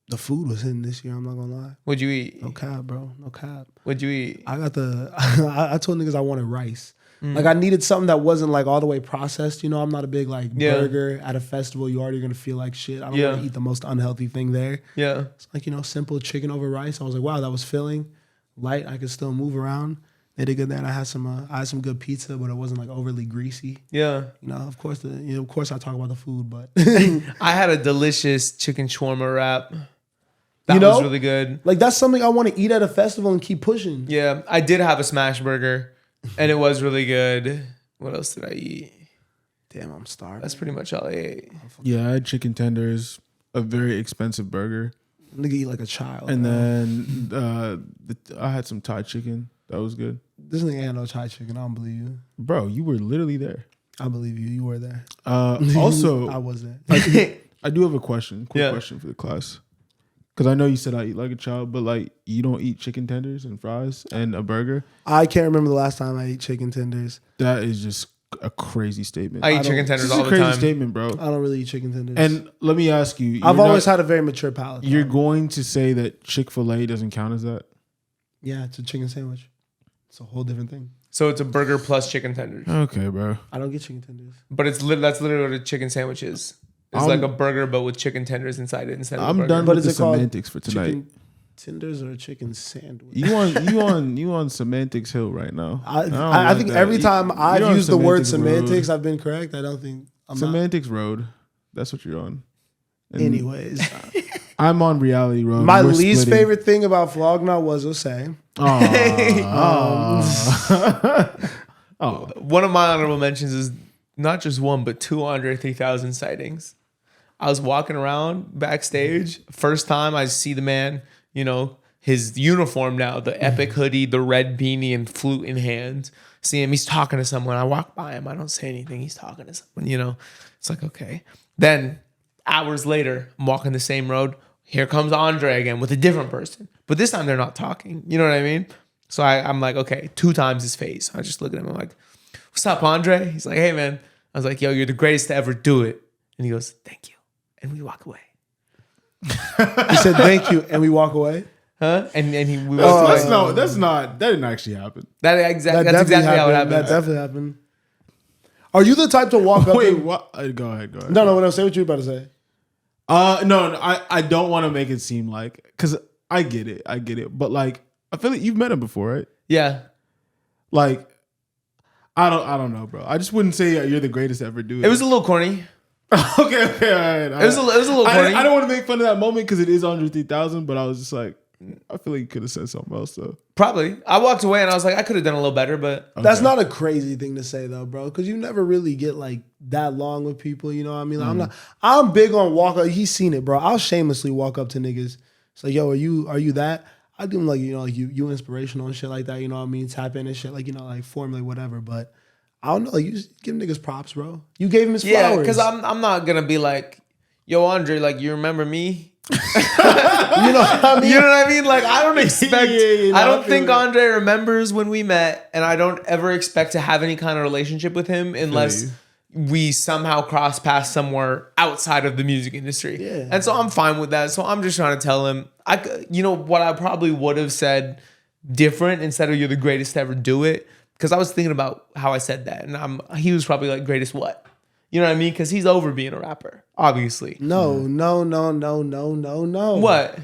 The food was hitting this year, I'm not gonna lie. What'd you eat? No cap, bro. No cap. What'd you eat? I got I told niggas I wanted rice. Like I needed something that wasn't like all the way processed. You know, I'm not a big like burger at a festival. You already gonna feel like shit. I don't want to eat the most unhealthy thing there. Yeah. It's like, you know, simple chicken over rice. I was like, wow, that was filling, light. I could still move around. They did good there. And I had some good pizza, but it wasn't like overly greasy. Yeah. You know, of course I talk about the food, but I had a delicious chicken shawarma wrap. That was really good. Like that's something I want to eat at a festival and keep pushing. Yeah. I did have a smash burger. And it was really good. What else did I eat? Damn, I'm starving. That's pretty much all I ate. Yeah, I had chicken tenders, a very expensive burger. Nigga eat like a child. And then I had some Thai chicken. That was good. This nigga ain't no Thai chicken. I don't believe you. Bro, you were literally there. I believe you. You were there. Also, I wasn't. I do have a question. Quick question for the class. Because I know you said I eat like a child, but like you don't eat chicken tenders and fries and a burger. I can't remember the last time I ate chicken tenders. That is just a crazy statement. I eat chicken tenders all the time. It's a crazy statement, bro. I don't really eat chicken tenders. And let me ask you. I've always had a very mature palate. You're going to say that Chick-fil-A doesn't count as that? Yeah, it's a chicken sandwich. It's a whole different thing. So it's a burger plus chicken tenders. Okay, bro. I don't get chicken tenders. But that's literally what a chicken sandwich is. It's like a burger, but with chicken tenders inside it instead of a burger. I'm done with the semantics for tonight. Chicken tenders or a chicken sandwich? You on semantics hill right now. I think every time I've used the word semantics, I've been correct. I don't think semantics road. That's what you're on. And anyways, I'm on reality road. My least favorite thing about Flog Gnaw was Osei. One of my honorable mentions is not just one, but 2 Andre 3000 sightings. I was walking around backstage. First time I see the man, you know, his uniform now, the epic hoodie, the red beanie, and flute in hand. See him, he's talking to someone. I walk by him. I don't say anything. He's talking to someone, you know. It's like, okay. Then hours later, I'm walking the same road. Here comes Andre again with a different person. But this time they're not talking. You know what I mean? So I'm like, okay, 2 times his face. I just look at him. I'm like, what's up, Andre? He's like, hey, man. I was like, yo, you're the greatest to ever do it. And he goes, thank you. And we walk away. He said, thank you. And we walk away? Huh? And he we that didn't actually happen. that's exactly how it happened. That definitely happened. Are you the type to walk up? Wait, and, what? Go ahead. No. Say what you were about to say. No, I don't want to make it seem like, because I get it, but like I feel like you've met him before, right? Yeah. Like, I don't know, bro. I just wouldn't say you're the greatest to ever do it. It was a little corny. okay, all right. It was a little corny. I don't want to make fun of that moment because it is Andre 3000, but I was just like, I feel like you could have said something else though. Probably. I walked away and I was like, I could have done a little better, but That's not a crazy thing to say though, bro. Because you never really get like that long with people. You know what I mean? Like, I'm big on walk up. He's seen it, bro. I'll shamelessly walk up to niggas. It's like, yo, are you that? I do them like, like you inspirational and shit like that. You know what I mean? Tap in and shit, like, like formulate whatever. But I don't know. Like, you just give niggas props, bro. You gave him his flowers. Yeah, because I'm not gonna be like, yo, Andre, like, you remember me? You know what I mean? You know what I mean? Like, I don't expect. I don't think Andre remembers when we met, and I don't ever expect to have any kind of relationship with him unless we somehow cross paths somewhere outside of the music industry. Yeah. And so I'm fine with that. So I'm just trying to tell him, what I probably would have said different instead of "you're the greatest to ever do it," because I was thinking about how I said that, and he was probably like, "Greatest what?" You know what I mean? Because he's over being a rapper, obviously. No. What?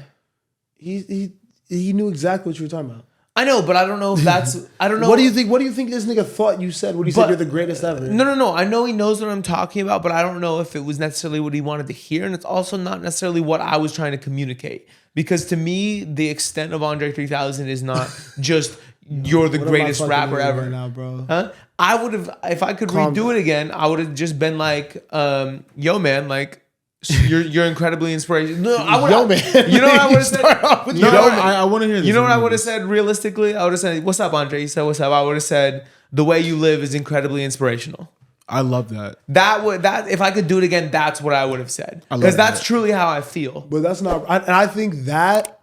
He knew exactly what you were talking about. I know, but I don't know if that's. I don't know. What do you think? What do you think this nigga thought you said when he said you're the greatest ever? No. I know he knows what I'm talking about, but I don't know if it was necessarily what he wanted to hear, and it's also not necessarily what I was trying to communicate. Because to me, the extent of Andre 3000 is not just you're the greatest rapper ever. Right now, bro. Huh? I would have, if I could redo it again, I would have just been like, yo, man, like, you're incredibly inspirational. No, I would. Yo, man. You know what I would have said? I want to hear this. You know what I would have said realistically? I would have said, "What's up, Andre?" He said, "What's up?" I would have said, "The way you live is incredibly inspirational." I love that. That if I could do it again, that's what I would have said, because that's truly how I feel. But that's not. And I think that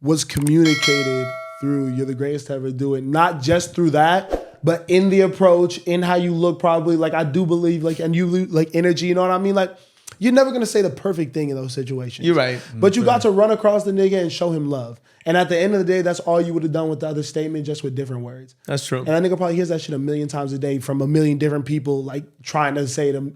was communicated through "you're the greatest to ever do it," not just through that, but in the approach, in how you look. Probably like I do believe, like, and you like energy. You know what I mean? Like, you're never gonna say the perfect thing in those situations. You're right. But you got to run across the nigga and show him love. And at the end of the day, that's all you would have done with the other statement, just with different words. That's true. And that nigga probably hears that shit a million times a day from a million different people, like trying to say to,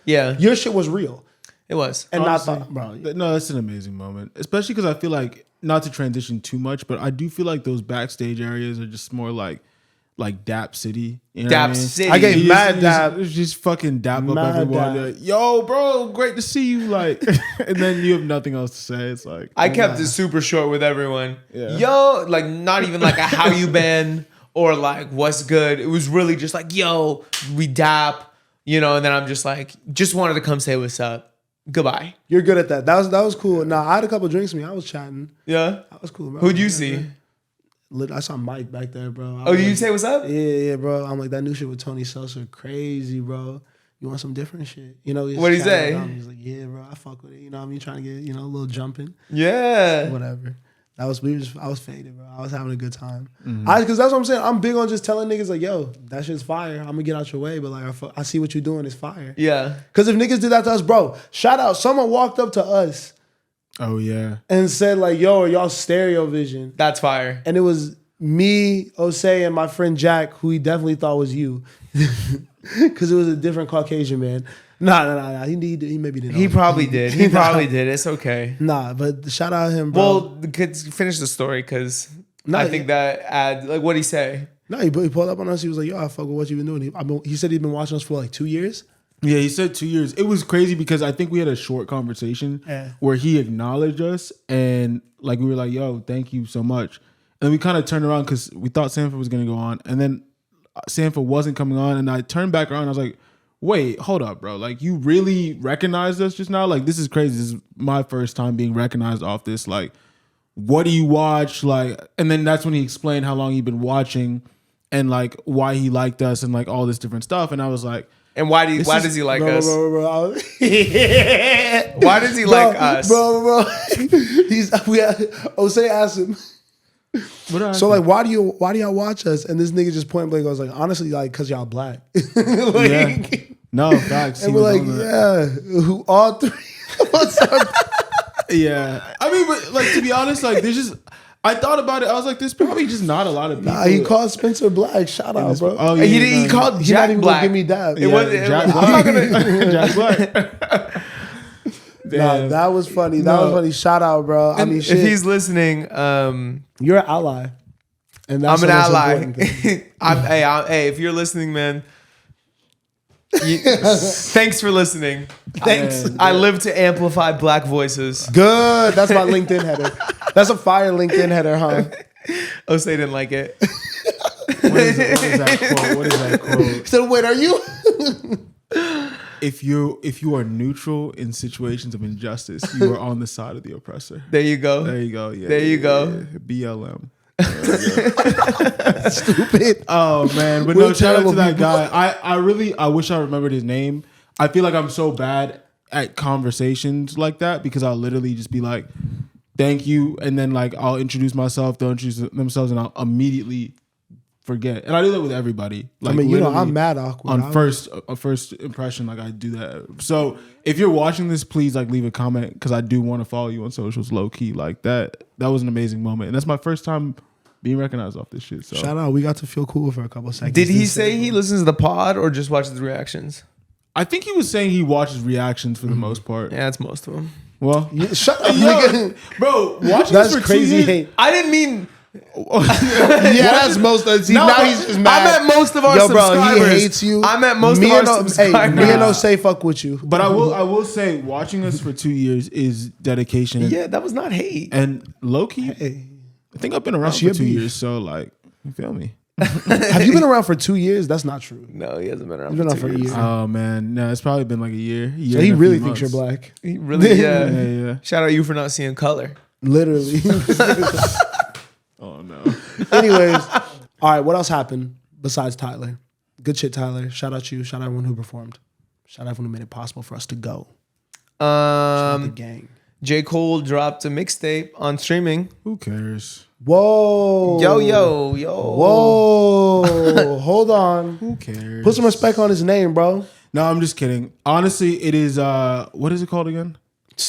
Yeah. Your shit was real. It was. And Honestly, not bro. No, that's an amazing moment. Especially because I feel like, not to transition too much, but I do feel like those backstage areas are just more like Dap City. You know Dap what I mean? City. I gave mad dap. Just fucking dap up Mad everyone. dap. Like, yo, bro, great to see you. Like, and then you have nothing else to say. It's like, I kept it super short with everyone. Yeah. Yo, like not even like a how you been or like what's good. It was really just like, yo, we dap, and then I'm just like, just wanted to come say what's up. Goodbye. You're good at that. That was cool. Nah, I had a couple drinks with me. I was chatting. Yeah. That was cool, bro. Who'd you see? I saw Mike back there, bro. Oh, did you say what's up? Yeah, bro. I'm like, that new shit with Tony Seltzer, crazy, bro. You want some different shit? What'd he say? He's like, yeah, bro, I fuck with it. You know what I mean? Trying to get, a little jumping. Yeah. Whatever. I was faded, bro. I was having a good time. Because that's what I'm saying. I'm big on just telling niggas like, yo, that shit's fire. I'm gonna get out your way, but like, I see what you're doing. It's fire. Yeah. Because if niggas did that to us, bro, shout out. Someone walked up to us oh yeah, and said like, yo, are y'all stereo vision? That's fire. And it was me, Osei, and my friend Jack, who he definitely thought was you. Because it was a different Caucasian man. Nah. He maybe didn't know. He probably did. He probably did. It's okay. Nah, but shout out him, bro. Well, finish the story because I think that adds, like, what'd he say? No, he pulled up on us. He was like, yo, I fuck with what you've been doing. He said he'd been watching us for like 2 years. Yeah, he said 2 years. It was crazy because I think we had a short conversation where he acknowledged us and like we were like, yo, thank you so much. And we kind of turned around because we thought Sanford was going to go on. And then Sanford wasn't coming on. And I turned back around. And I was like, wait, hold up, bro. Like, you really recognized us just now? Like, this is crazy. This is my first time being recognized off this. Like, what do you watch? Like, and then that's when he explained how long he'd been watching and like why he liked us and like all this different stuff. And I was like, and why does he like us? Bro. Why does he like us? Bro. Osei asked him. So like, why do y'all watch us? And this nigga just point blank goes like, honestly, like, cause y'all black. Like, yeah. No, facts. And we're like, yeah, who all three of us are. Yeah. I mean, but like, to be honest, like, there's just, I thought about it. I was like, there's probably just not a lot of people. Nah, he called Spencer Black. Shout out, bro. Oh, He called He's not Jack even Black. gonna give me that. It wasn't. Jack I'm not Black. gonna. Jack Black. Nah, that was funny. That was funny. Shout out, bro. I mean, If shit. he's listening, You're an ally, and that's I'm an the most ally. important thing. Hey, if you're listening, man. Thanks for listening. Thanks. I live to amplify black voices. Good. That's my LinkedIn header. That's a fire LinkedIn header, huh? Osei didn't like it. What is that quote? What is that quote? So wait, are you? If you are neutral in situations of injustice, you are on the side of the oppressor. There you go. There you go. Yeah, There you go. yeah. BLM. Stupid. Oh man, but We're no, shout out terrible to that people. guy. I wish I remembered his name. I feel like I'm so bad at conversations like that because I'll literally just be like, "Thank you," and then like I'll introduce myself, they'll introduce themselves, and I'll immediately forget. And I do that with everybody. Like, I mean, you know, literally I'm mad awkward. on first impression. Like I do that. So if you're watching this, please like leave a comment because I do want to follow you on socials, low key. Like that was an amazing moment, and that's my first time being recognized off this shit. So Shout out. We got to feel cool for a couple seconds. Did he This say he listens to the pod or just watches the reactions? I think he was saying he watches reactions for the most part. Yeah, that's most of them. Well, Yeah, shut up, yo, nigga. bro, watching That's this for crazy 2 years, hate. I didn't mean. Yeah, that's most of. See, No, now but he's just I mad. meant most of our Yo, bro, subscribers. he hates you. I meant most me of our and subscribers. Hey, me and Osei fuck with you. But I will say, watching us for 2 years is dedication. Yeah, that was not hate. And low key, Hey, I think I've been around That's for your 2 beef. years. So like, you feel me? have you been around for 2 years? That's not true. No, he hasn't been around. You've been for on for 2 a years. year. Oh man, no, it's probably been like a year. So he really thinks you're black. He really, yeah. Yeah. Shout out you for not seeing color. Literally. Oh no. Anyways, all right. What else happened besides Tyler? Good shit, Tyler. Shout out you. Shout out everyone who performed. Shout out everyone who made it possible for us to go. Shout out the gang. J. Cole dropped a mixtape on streaming. Who cares? Whoa. Yo. Whoa. Hold on. Who cares? Put some respect on his name, bro. No, I'm just kidding. Honestly, it is. What is it called again?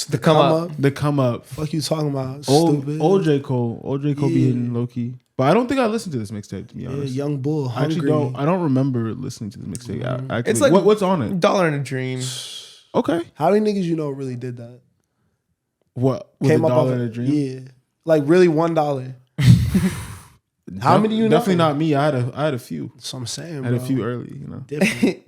The Come Up. The Come Up. Fuck you talking about? Old Stupid. J. Cole. Old J. Cole be hitting low key. But I don't think I listened to this mixtape, to be Yeah, honest. young bull. I actually Hungry. don't. I don't remember listening to the mixtape. Actually, It's like- what's on it? Dollar and a Dream. Okay. How many niggas you know really did that? What? With Came a up dollar off and a dream? Yeah. Like really $1. How many you know? Definitely not me. I had a few. That's what I'm saying, I had bro. a few early. You know. Different.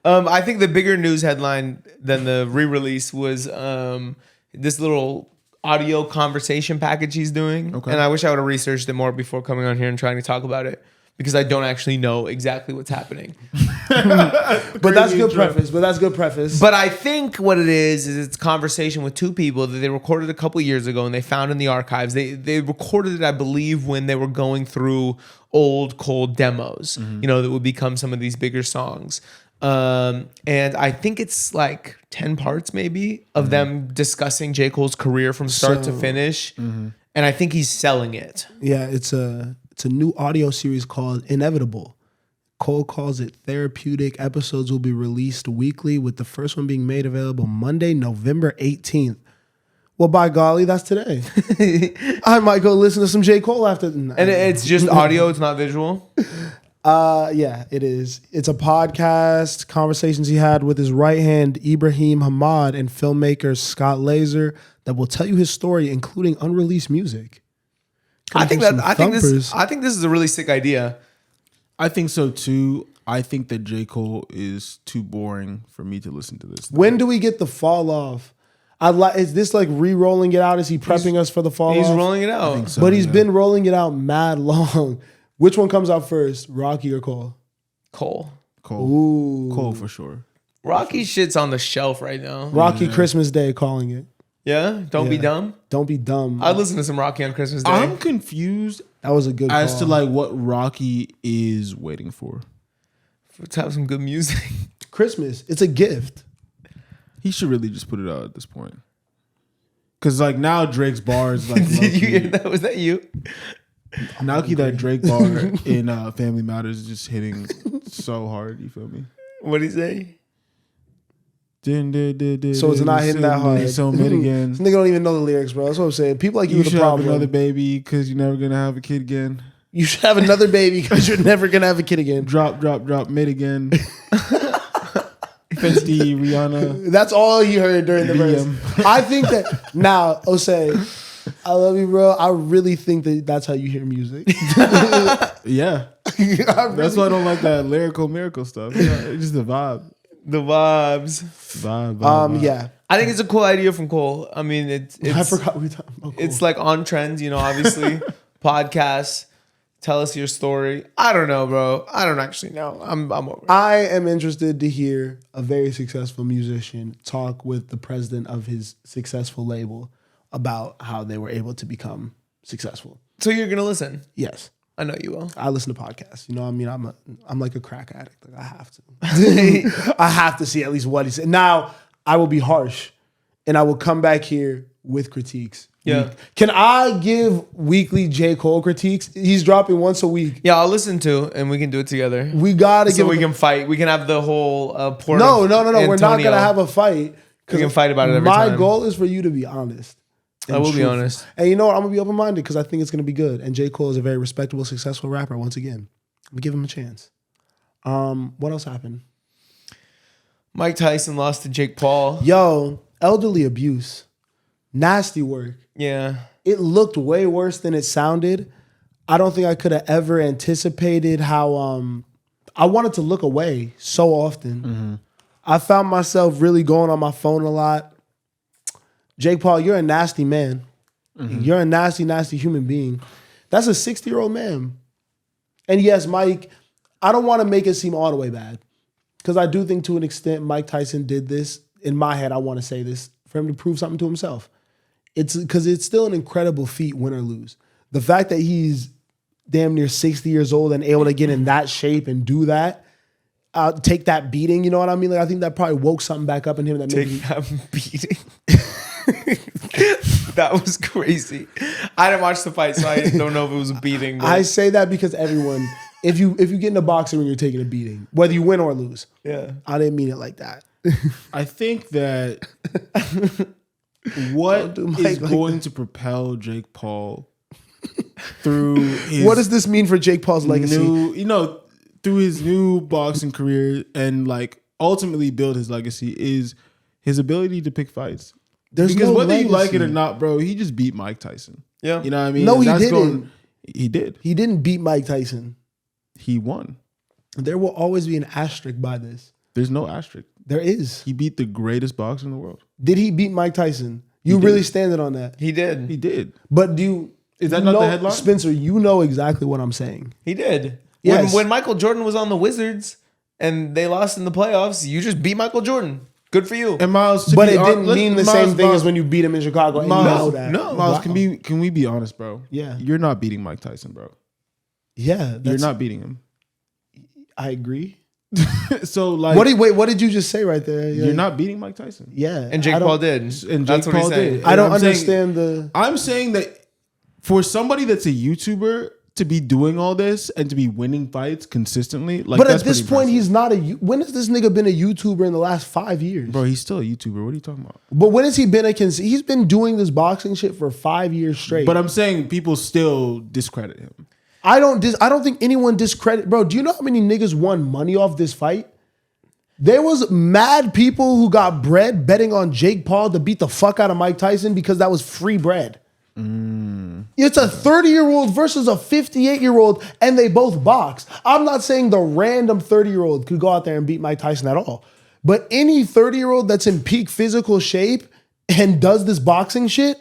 I think the bigger news headline than the re-release was this little audio conversation package he's doing. Okay. And I wish I would have researched it more before coming on here and trying to talk about it because I don't actually know exactly what's happening. But that's good preface. But I think what it is it's conversation with two people that they recorded a couple years ago and they found in the archives. They recorded it, I believe, when they were going through old cold demos, you know, that would become some of these bigger songs. And I think it's like 10 parts maybe of them discussing J. Cole's career from start to finish. And I think he's selling it. Yeah, it's a new audio series called Inevitable. Cole calls it therapeutic. Episodes will be released weekly, with the first one being made available Monday, November 18th. Well, by golly, that's today. I might go listen to some J. Cole after. And it's just audio, it's not visual. Yeah, it is. It's a podcast, conversations he had with his right hand, Ibrahim Hamad, and filmmaker Scott Laser, that will tell you his story, including unreleased music. I think some this thumpers. is a really sick idea. I think so too. I think that J. Cole is too boring for me to listen to this. When do we get the fall off? Is this like re-rolling it out? Is he prepping us for the fall He's off? rolling it out. I think so, But he's yeah. been rolling it out mad long. Which one comes out first, Rocky or Cole? Cole. Cole. Ooh. Cole for sure. Rocky shit's on the shelf right now. Rocky Christmas Day calling it. Yeah? Don't be Yeah. dumb. Don't be dumb. I listen to some Rocky on Christmas Day. I'm confused That was a good as call. to like what Rocky is waiting for. to have some good music. Christmas. It's a gift. He should really just put it out at this point. Cause like now Drake's bars like Did you hear low-key- that? Was that you? Now that Drake bar in Family Matters is just hitting so hard. You feel me? What'd he say? So it's not hitting that hard. So mid again. This nigga don't even know the lyrics, bro. That's what I'm saying. People like you You are the should have problem. another baby because you're never gonna have a kid again. You should have another baby because you're never gonna have a kid again. Drop, mid again. 50 Rihanna. That's all you heard during the verse. I think that now, Osei, I love you, bro. I really think that that's how you hear music. Yeah. That's why I don't like that lyrical miracle stuff. It's just the vibe. The vibes. Vibe. Yeah. I think it's a cool idea from Cole. I mean, it's I forgot we were talking about. it's like on trend, obviously. Podcasts. Tell us your story. I don't know, bro. I don't actually know. I'm over it. I am interested to hear a very successful musician talk with the president of his successful label about how they were able to become successful. So you're gonna listen? Yes. I know you will. I listen to podcasts. I mean, I'm like a crack addict. Like I have to. I have to see at least what he said. Now, I will be harsh and I will come back here with critiques. Yeah. Can I give weekly J. Cole critiques? He's dropping once a week. Yeah, I'll listen to, and we can do it together. We gotta So give. we can fight. We can have the whole port. No. of We're not Antonio. gonna have a fight. We can fight about it every my time. goal is for you to be honest. I will be honest. And you know what? I'm gonna be open minded because I think it's gonna be good. And J. Cole is a very respectable, successful rapper. Once again, I'm gonna give him a chance. What else happened? Mike Tyson lost to Jake Paul. Yo, elderly abuse, nasty work. Yeah. It looked way worse than it sounded. I don't think I could have ever anticipated how I wanted to look away so often. Mm-hmm. I found myself really going on my phone a lot. Jake Paul, you're a nasty man. Mm-hmm. You're a nasty, nasty human being. That's a 60-year-old man. And yes, Mike, I don't want to make it seem all the way bad. Because I do think to an extent Mike Tyson did this. In my head, I want to say this for him to prove something to himself. It's because it's still an incredible feat, win or lose. The fact that he's damn near 60 years old and able to get in that shape and do that, take that beating, you know what I mean? Like I think that probably woke something back up in him that made Take that beating. That was crazy. I didn't watch the fight, so I don't know if it was a beating. But I say that because everyone, if you get into boxing when you're taking a beating, whether you win or lose, yeah, I didn't mean it like that. I think that what is going to propel Jake Paul through his what does this mean for Jake Paul's legacy? Through his new boxing career and like ultimately build his legacy is his ability to pick fights. There's because no whether legacy. you like it or not, bro, he just beat Mike Tyson. Yeah. You know what I mean? No, he That's didn't. He did. He didn't beat Mike Tyson. He won. There will always be an asterisk by this. There's no asterisk. There is. He beat the greatest boxer in the world. Did he beat Mike Tyson? You really standing on that? he did. He did. But Is that not the headline? Spencer, you know exactly what I'm saying. He did. Yes. When Michael Jordan was on the Wizards and they lost in the playoffs, you just beat Michael Jordan. Good for you. And Miles, But it didn't mean the same thing as when you beat him in Chicago. And you know that. no. Miles, Wow. can we be honest, bro? Yeah. You're not beating Mike Tyson, bro. Yeah. You're not beating him. I agree. So like, What did you just say right there? you're not beating Mike Tyson. Yeah. And Jake Paul did. And That's Jake what Paul he's saying. did. I don't I'm saying- understand the. I'm saying that for somebody that's a YouTuber to be doing all this and to be winning fights consistently, like, But that's at this pretty point, impressive. he's not a. When has this nigga been a YouTuber in the last 5 years? Bro, he's still a YouTuber. What are you talking about? But when has he been he's been doing this boxing shit for 5 years straight. But I'm saying people still discredit him. I don't think anyone discredit. Bro, do you know how many niggas won money off this fight? There was mad people who got bread betting on Jake Paul to beat the fuck out of Mike Tyson because that was free bread. It's a 30-year-old versus a 58-year-old, and they both box. I'm not saying the random 30-year-old could go out there and beat Mike Tyson at all. But any 30-year-old that's in peak physical shape and does this boxing shit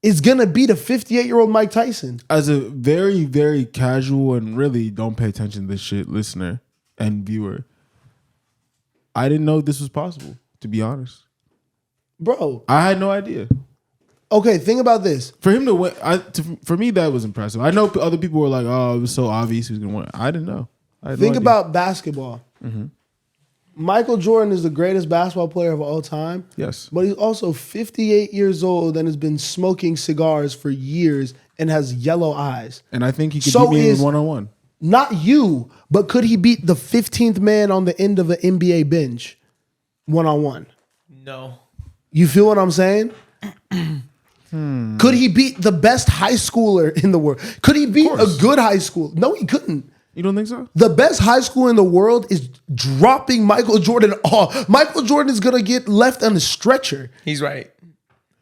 is going to beat a 58-year-old Mike Tyson. As a very, very casual and really don't pay attention to this shit listener and viewer, I didn't know this was possible, to be honest. Bro, I had no idea. okay, think about this. For him to win, for me, that was impressive. I know other people were like, oh, it was so obvious he was going to win. I didn't know. I had no Think idea. about basketball. Michael Jordan is the greatest basketball player of all time. Yes. But he's also 58 years old and has been smoking cigars for years and has yellow eyes. And I think he could So beat me is- in one-on-one. Not you, but could he beat the 15th man on the end of an NBA bench one-on-one? No. You feel what I'm saying? Could he beat the best high schooler in the world? Could he beat a good high school? No, he couldn't. You don't think so? The best high school in the world is dropping Michael Jordan off. Michael Jordan is going to get left on a stretcher. He's right.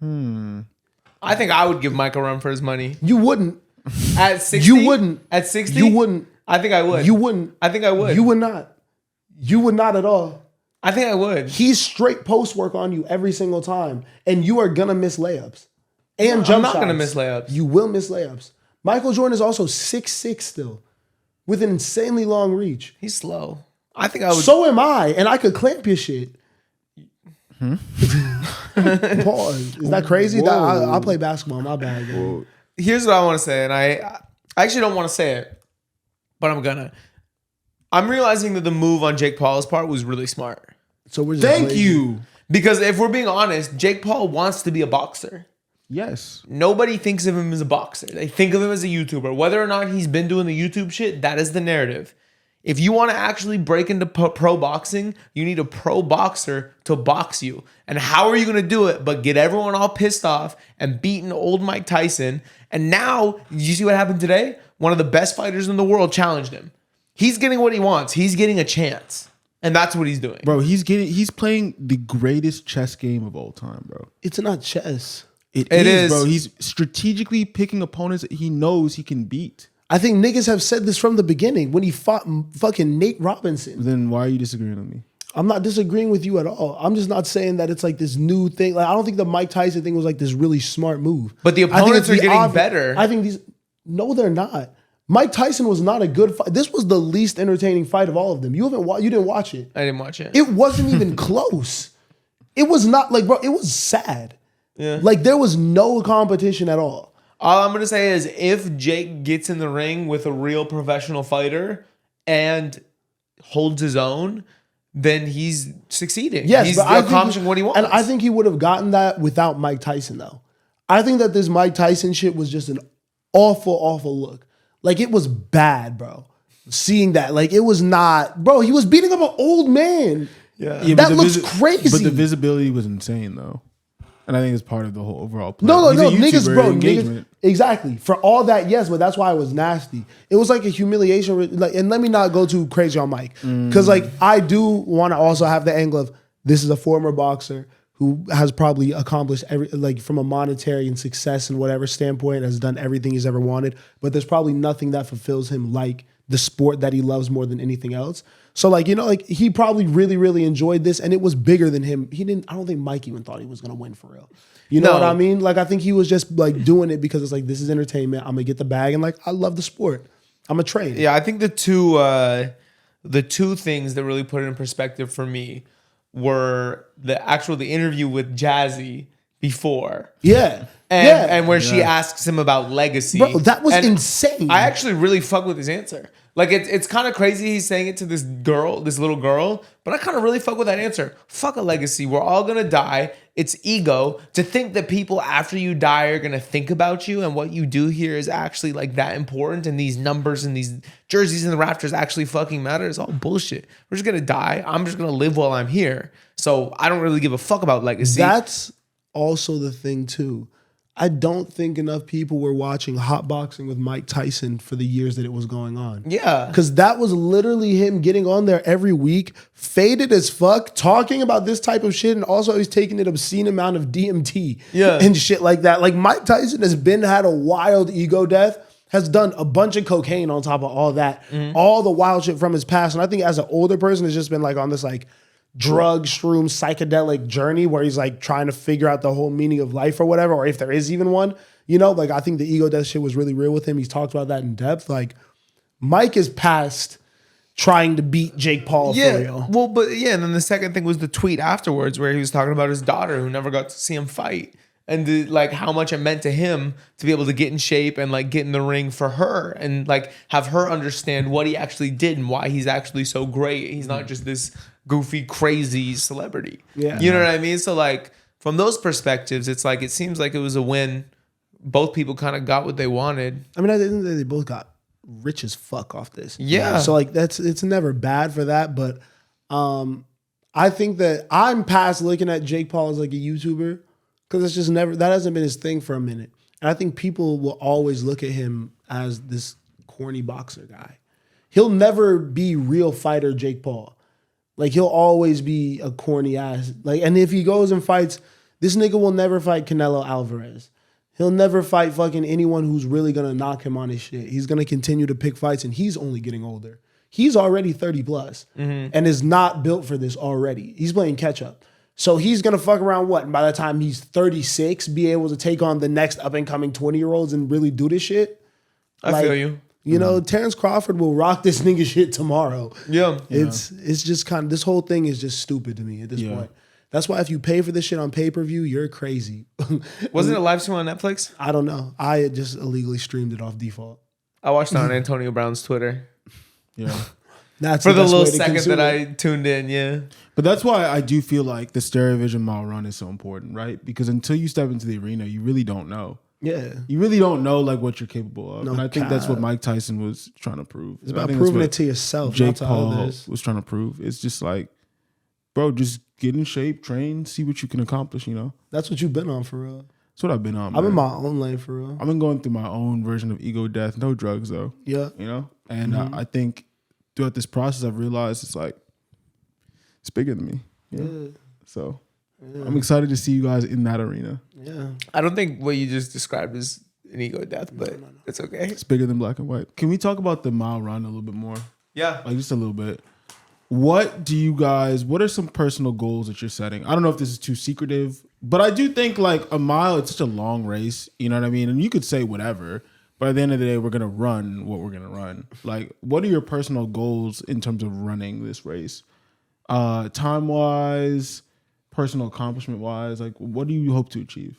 I think I would give Mike a run for his money. You wouldn't. At 60? You wouldn't. At 60? You wouldn't. I think I would. You wouldn't. I think I would. You would not. You would not at all. I think I would. He's straight post work on you every single time, and you are going to miss layups. And jump shots. I'm not going to miss layups. You will miss layups. Michael Jordan is also 6'6" still, with an insanely long reach. He's slow. I think I would. So am I, and I could clamp your shit. Pause. Is that crazy? I play basketball. My bad. Man. Here's what I want to say, and I actually don't want to say it, but I'm gonna. I'm realizing that the move on Jake Paul's part was really smart. So we're just Thank you. Because if we're being honest, Jake Paul wants to be a boxer. Yes. Nobody thinks of him as a boxer. They think of him as a YouTuber. Whether or not he's been doing the YouTube shit, that is the narrative. If you want to actually break into pro boxing, you need a pro boxer to box you. And how are you going to do it but get everyone all pissed off and beating old Mike Tyson? And now, you see what happened today? One of the best fighters in the world challenged him. He's getting what he wants. He's getting a chance. And that's what he's doing. Bro, he's playing the greatest chess game of all time, bro. It's not chess. It is, bro. He's strategically picking opponents that he knows he can beat. I think niggas have said this from the beginning when he fought fucking Nate Robinson. Then why are you disagreeing with me? I'm not disagreeing with you at all. I'm just not saying that it's like this new thing. Like I don't think the Mike Tyson thing was like this really smart move. But the opponents are getting better. I think no, they're not. Mike Tyson was not a good fight. This was the least entertaining fight of all of them. You didn't watch it. I didn't watch it. It wasn't even close. It was not like, bro, it was sad. Yeah. Like there was no competition at all. All I'm going to say is if Jake gets in the ring with a real professional fighter and holds his own, then he's succeeding. Yes, he's but accomplishing what he wants. And I think he would have gotten that without Mike Tyson, though. I think that this Mike Tyson shit was just an awful, awful look. Like, it was bad, bro. Seeing that. Like, it was not... Bro, he was beating up an old man. Yeah. That looks crazy. But the visibility was insane, though. And I think it's part of the whole overall play. No, niggas, bro. Niggas, exactly. For all that, yes, but that's why it was nasty. It was like a humiliation. Like, and let me not go too crazy on Mike. Because, like, I do want to also have the angle of this is a former boxer who has probably accomplished like from a monetary and success and whatever standpoint, has done everything he's ever wanted. But there's probably nothing that fulfills him like the sport that he loves more than anything else. So like, you know, like he probably really, really enjoyed this and it was bigger than him. I don't think Mike even thought he was going to win for real. You know what I mean? Like, I think he was just like doing it because it's like, this is entertainment. I'm going to get the bag. And like, I love the sport. I'm a train. Yeah. I think the two things that really put it in perspective for me were the interview with Jazzy before. Yeah. And where she asks him about legacy. Bro, that was insane. I actually really fuck with his answer. Like, it's kind of crazy he's saying it to this little girl, but I kind of really fuck with that answer. Fuck a legacy. We're all going to die. It's ego. To think that people after you die are going to think about you and what you do here is actually like that important and these numbers and these jerseys in the rafters actually fucking matter is all bullshit. We're just going to die. I'm just going to live while I'm here. So I don't really give a fuck about legacy. That's also the thing too. I don't think enough people were watching Hot Boxing with Mike Tyson for the years that it was going on. Yeah. Because that was literally him getting on there every week, faded as fuck, talking about this type of shit, and also he's taking an obscene amount of DMT and shit like that. Like, Mike Tyson has had a wild ego death, has done a bunch of cocaine on top of all that, all the wild shit from his past. And I think as an older person, has just been like on this like drug, shroom, psychedelic journey where he's like trying to figure out the whole meaning of life or whatever, or if there is even one, you know, like I think the ego death shit was really real with him. He's talked about that in depth. Like, Mike is past trying to beat Jake Paul for real. Well, but yeah, and then the second thing was the tweet afterwards where he was talking about his daughter who never got to see him fight. And like how much it meant to him to be able to get in shape and like get in the ring for her and like have her understand what he actually did and why he's actually so great. He's not just this goofy, crazy celebrity. Yeah. You know what I mean? So like from those perspectives, it's like it seems like it was a win. Both people kind of got what they wanted. I mean, I think they both got rich as fuck off this. Yeah. So like it's never bad for that, but I I think that I'm past looking at Jake Paul as like a YouTuber because it's just never, that hasn't been his thing for a minute. And I think people will always look at him as this corny boxer guy. He'll never be real fighter Jake Paul. Like he'll always be a corny ass. Like, and if he goes and fights, this nigga will never fight Canelo Alvarez. He'll never fight fucking anyone who's really gonna knock him on his shit. He's gonna continue to pick fights, and he's only getting older. He's already 30 plus and is not built for this already. He's playing catch up. So he's gonna fuck around what? And by the time he's 36, be able to take on the next up and coming 20-year-olds and really do this shit. I feel you. You know, Terrence Crawford will rock this nigga shit tomorrow. Yeah. It's just kind of, this whole thing is just stupid to me at this point. That's why if you pay for this shit on pay-per-view, you're crazy. Wasn't it a live stream on Netflix? I don't know. I had just illegally streamed it off default. I watched it on Antonio Brown's Twitter. Yeah. That's for the little second that I tuned in, yeah. But that's why I do feel like the Stereo Vision mile run is so important, right? Because until you step into the arena, you really don't know. Yeah. You really don't know like what you're capable of. No and I think cap. that's what Mike Tyson was trying to prove. It's about proving it to yourself, Jake not to Paul others. was trying to prove. It's just like, bro, just get in shape, train, see what you can accomplish, you know? That's what you've been on for real. That's what I've been on, I'm in man. my own lane for real. I've been going through my own version of ego death. No drugs, though. Yeah. You know? And I think throughout this process, I've realized it's like, it's bigger than me. You know? Yeah. So I'm excited to see you guys in that arena. Yeah. I don't think what you just described is an ego death, but it's okay. It's bigger than black and white. Can we talk about the mile run a little bit more? Yeah. Like just a little bit. What are some personal goals that you're setting? I don't know if this is too secretive, but I do think like a mile, it's such a long race. You know what I mean? And you could say whatever, but at the end of the day, we're going to run what we're going to run. Like, what are your personal goals in terms of running this race? Time-wise, personal accomplishment-wise, like what do you hope to achieve?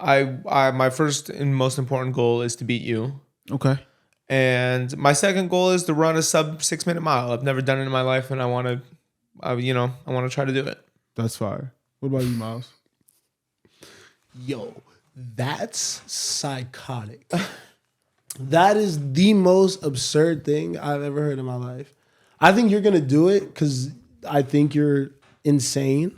My first and most important goal is to beat you. Okay. And my second goal is to run a sub 6 minute mile. I've never done it in my life, and I want to, I want to try to do it. That's fire. What about you, Miles? Yo, that's psychotic. That is the most absurd thing I've ever heard in my life. I think you're going to do it because I think you're insane.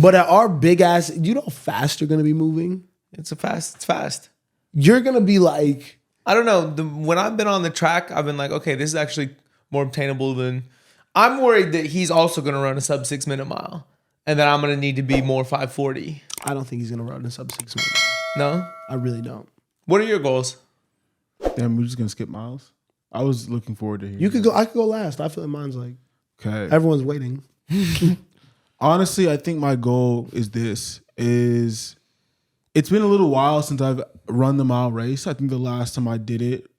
But at our big ass, you know how fast you're going to be moving? It's fast. You're going to be like... I don't know. When I've been on the track, I've been like, okay, this is actually more obtainable than... I'm worried that he's also going to run a sub 6 minute mile. And that I'm going to need to be more 540. I don't think he's going to run a sub 6 minute. No? I really don't. What are your goals? Damn, we're just going to skip Miles? I was looking forward to hearing You could go. I could go last. I feel like mine's like... Okay. Everyone's waiting. Honestly, I think my goal is it's been a little while since I've run the mile race. I think the last time I did it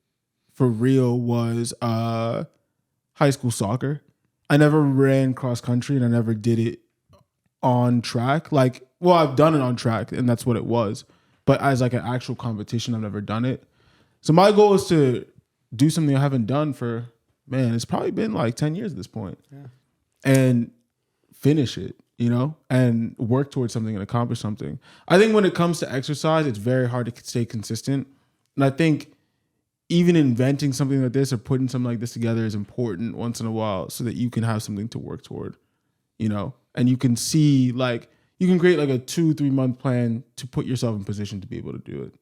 for real was high school soccer. I never ran cross country and I never did it on track. Like, well, I've done it on track and that's what it was. But as like an actual competition, I've never done it. So my goal is to do something I haven't done for, man, it's probably been like 10 years at this point. Yeah. And finish it, you know, and work towards something and accomplish something. I think when it comes to exercise, it's very hard to stay consistent. And I think even inventing something like this or putting something like this together is important once in a while so that you can have something to work toward, you know, and you can see like, you can create like a 2-3 month plan to put yourself in position to be able to do it.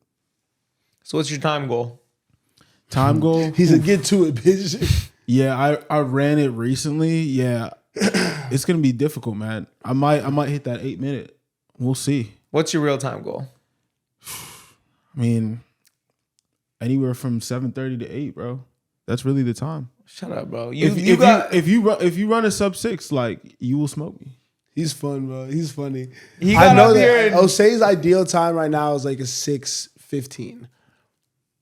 So what's your time goal? Time goal? He said, get to it, bitch. Yeah, I ran it recently. Yeah. It's gonna be difficult, man. I might hit that 8 minute. We'll see. What's your real time goal? I mean, anywhere from 7:30 to 8, bro. That's really the time. Shut up, bro. If you run a sub 6, like you will smoke me. He's fun, bro. He's funny. He got I know up that here and- Osei's ideal time right now is like a 6:15.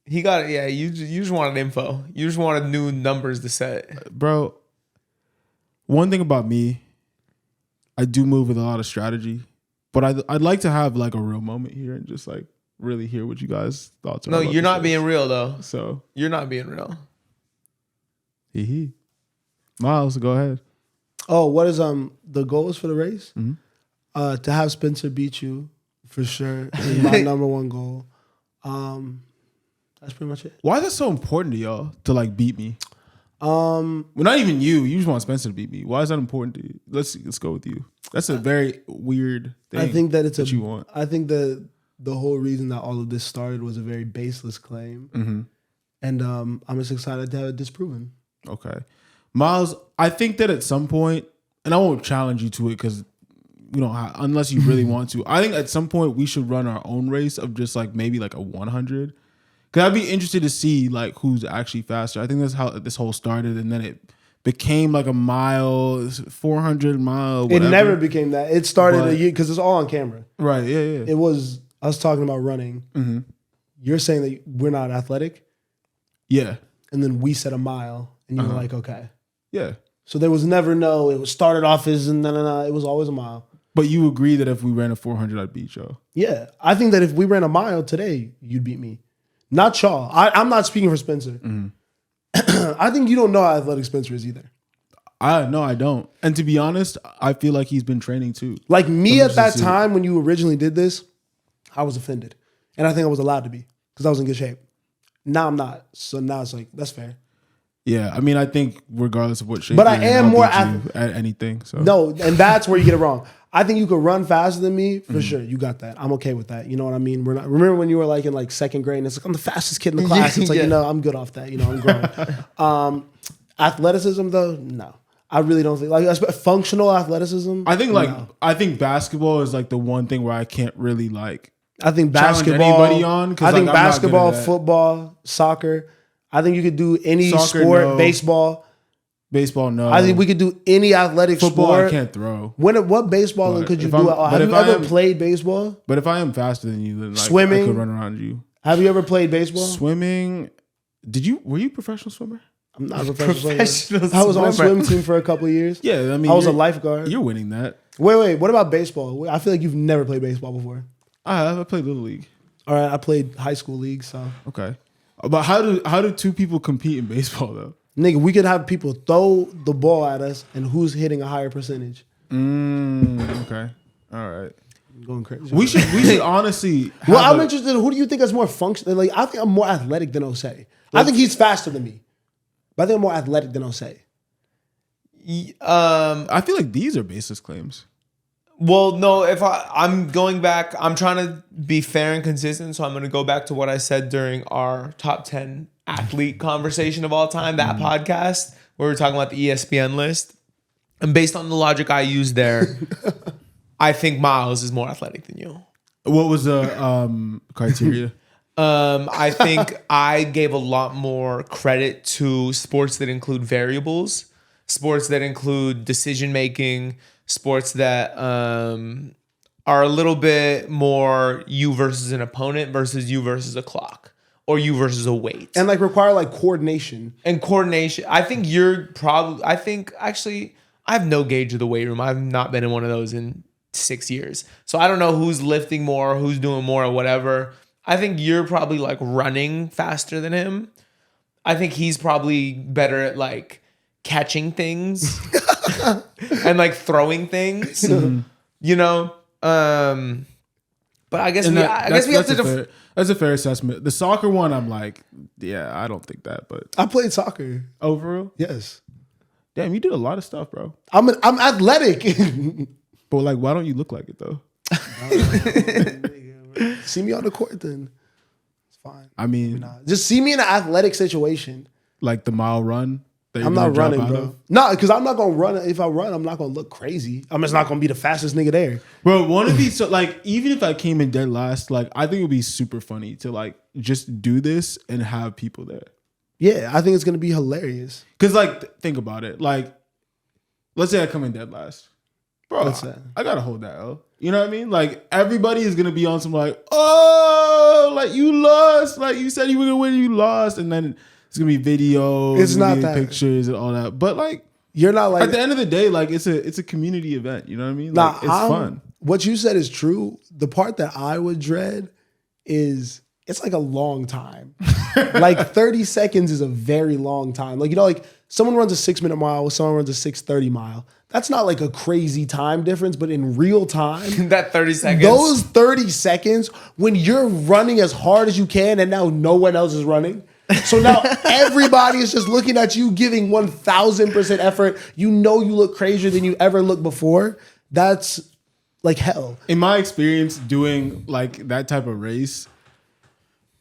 He got it. Yeah, you just wanted info. You just wanted new numbers to set. Bro, one thing about me, I do move with a lot of strategy, but I'd like to have like a real moment here and just like really hear what you guys' thoughts are. No, about you're this not race. being real though. So You're not being real. hee. Miles, go ahead. Oh, what is the goals for the race? Mm-hmm. To have Spencer beat you for sure is my number one goal. That's pretty much it. Why is that so important to y'all to like beat me? Well, not even you. You just want Spencer to beat me. Why is that important to you? Let's go with you. That's a very weird thing. I think that it's you want. I think that the whole reason that all of this started was a very baseless claim, and I'm just excited to have it disproven. Okay, Miles. I think that at some point, and I won't challenge you to it because we don't have, unless you really want to. I think at some point we should run our own race of just like maybe like a 100. Because I'd be interested to see like who's actually faster. I think that's how this whole started, and then it became like a mile, 400 mile. Whatever. It never became that. It started a year because it's all on camera. Right? Yeah. It was us talking about running. Mm-hmm. You're saying that we're not athletic. Yeah. And then we set a mile, and you were like, okay. Yeah. So there was never it was started off as no. It was always a mile. But you agree that if we ran a 400, I'd beat y'all. Yeah, I think that if we ran a mile today, you'd beat me. Not y'all. I'm not speaking for Spencer. Mm-hmm. I think you don't know how athletic Spencer is either. No, I don't. And to be honest, I feel like he's been training too. Like me at that time when you originally did this, I was offended. And I think I was allowed to be because I was in good shape. Now I'm not. So now it's like, that's fair. Yeah, I mean, I think regardless of what shape but I am more at anything. So no, and that's where you get it wrong. I think you could run faster than me for sure. You got that. I'm okay with that. You know what I mean? We're not. Remember when you were like in like second grade and it's like I'm the fastest kid in the class. It's like I'm good off that. I'm grown. Athleticism though, no. I really don't think like functional athleticism. I think I think basketball is like the one thing where I can't really like. I think basketball. Anybody on? I think basketball, football, soccer. I think you could do any sport. No. Baseball, no. I think we could do any athletic football, sport. I can't throw. What baseball could you do? Have you ever played baseball? But if I am faster than you, then like, swimming, I could run around you. Have you ever played baseball? Swimming. Were you a professional swimmer? I'm not a professional swimmer. I was on swim team for a couple of years. Yeah, I mean, I was a lifeguard. You're winning that. Wait. What about baseball? I feel like you've never played baseball before. I played Little League. All right, I played high school league. So okay. But how do two people compete in baseball though? Nigga, we could have people throw the ball at us and who's hitting a higher percentage. Okay. All right. I'm going crazy. We should honestly. I'm interested. Who do you think is more functional? Like, I think I'm more athletic than Osei. I think he's faster than me, but I think I'm more athletic than Osei. I feel like these are baseless claims. Well, no, if I'm going back, I'm trying to be fair and consistent. So I'm going to go back to what I said during our top 10 athlete conversation of all time, that podcast where we were talking about the ESPN list. And based on the logic I used there, I think Miles is more athletic than you. What was the criteria? I think I gave a lot more credit to sports that include variables, sports that include decision making, sports that are a little bit more you versus an opponent versus you versus a clock or you versus a weight. And like require like coordination. And coordination. I think actually, I have no gauge of the weight room. I've not been in one of those in 6 years. So I don't know who's lifting more, who's doing more or whatever. I think you're probably like running faster than him. I think he's probably better at like catching things and like throwing things, you know? But I guess we have to that's a fair assessment. The soccer one, I'm like, yeah, I don't think that, but I played soccer. Oh, for real? Yes. Damn, you did a lot of stuff, bro. I'm athletic. But like, why don't you look like it though? See me on the court then. It's fine. I mean, just see me in an athletic situation. Like the mile run. I'm not running, bro. No, because I'm not gonna run. If I run, I'm not gonna look crazy. I'm just not gonna be the fastest nigga there. Bro, one of these, so like, even if I came in dead last, like, I think it would be super funny to like just do this and have people there. Yeah, I think it's gonna be hilarious. Cause like, think about it. Like, let's say I come in dead last, bro. I gotta hold that L. You know what I mean? Like, everybody is gonna be on some like, oh, like you lost. Like you said you were gonna win, you lost, and then it's gonna be videos, it's not that pictures and all that. But like, you're not like at the end of the day, like it's a community event. You know what I mean? Like, it's fun. What you said is true. The part that I would dread is it's like a long time. Like 30 seconds is a very long time. Like, you know, like someone runs a 6-minute mile, someone runs a 6:30 mile. That's not like a crazy time difference, but in real time, that 30 seconds, those 30 seconds when you're running as hard as you can and now no one else is running. So now everybody is just looking at you giving 1,000% effort. You know you look crazier than you ever looked before. That's like hell. In my experience doing like that type of race,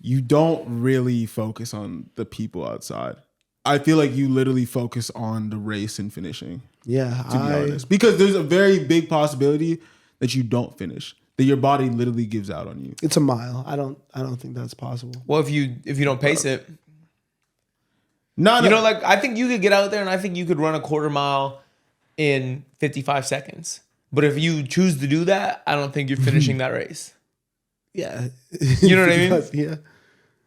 you don't really focus on the people outside. I feel like you literally focus on the race and finishing. Yeah, to be honest. Because there's a very big possibility that you don't finish. That your body literally gives out on you. It's a mile. I don't think that's possible. Well, if you don't pace it. No, you know, like I think you could get out there and I think you could run a quarter mile in 55 seconds. But if you choose to do that, I don't think you're finishing that race. Yeah. You know what I mean? Yeah.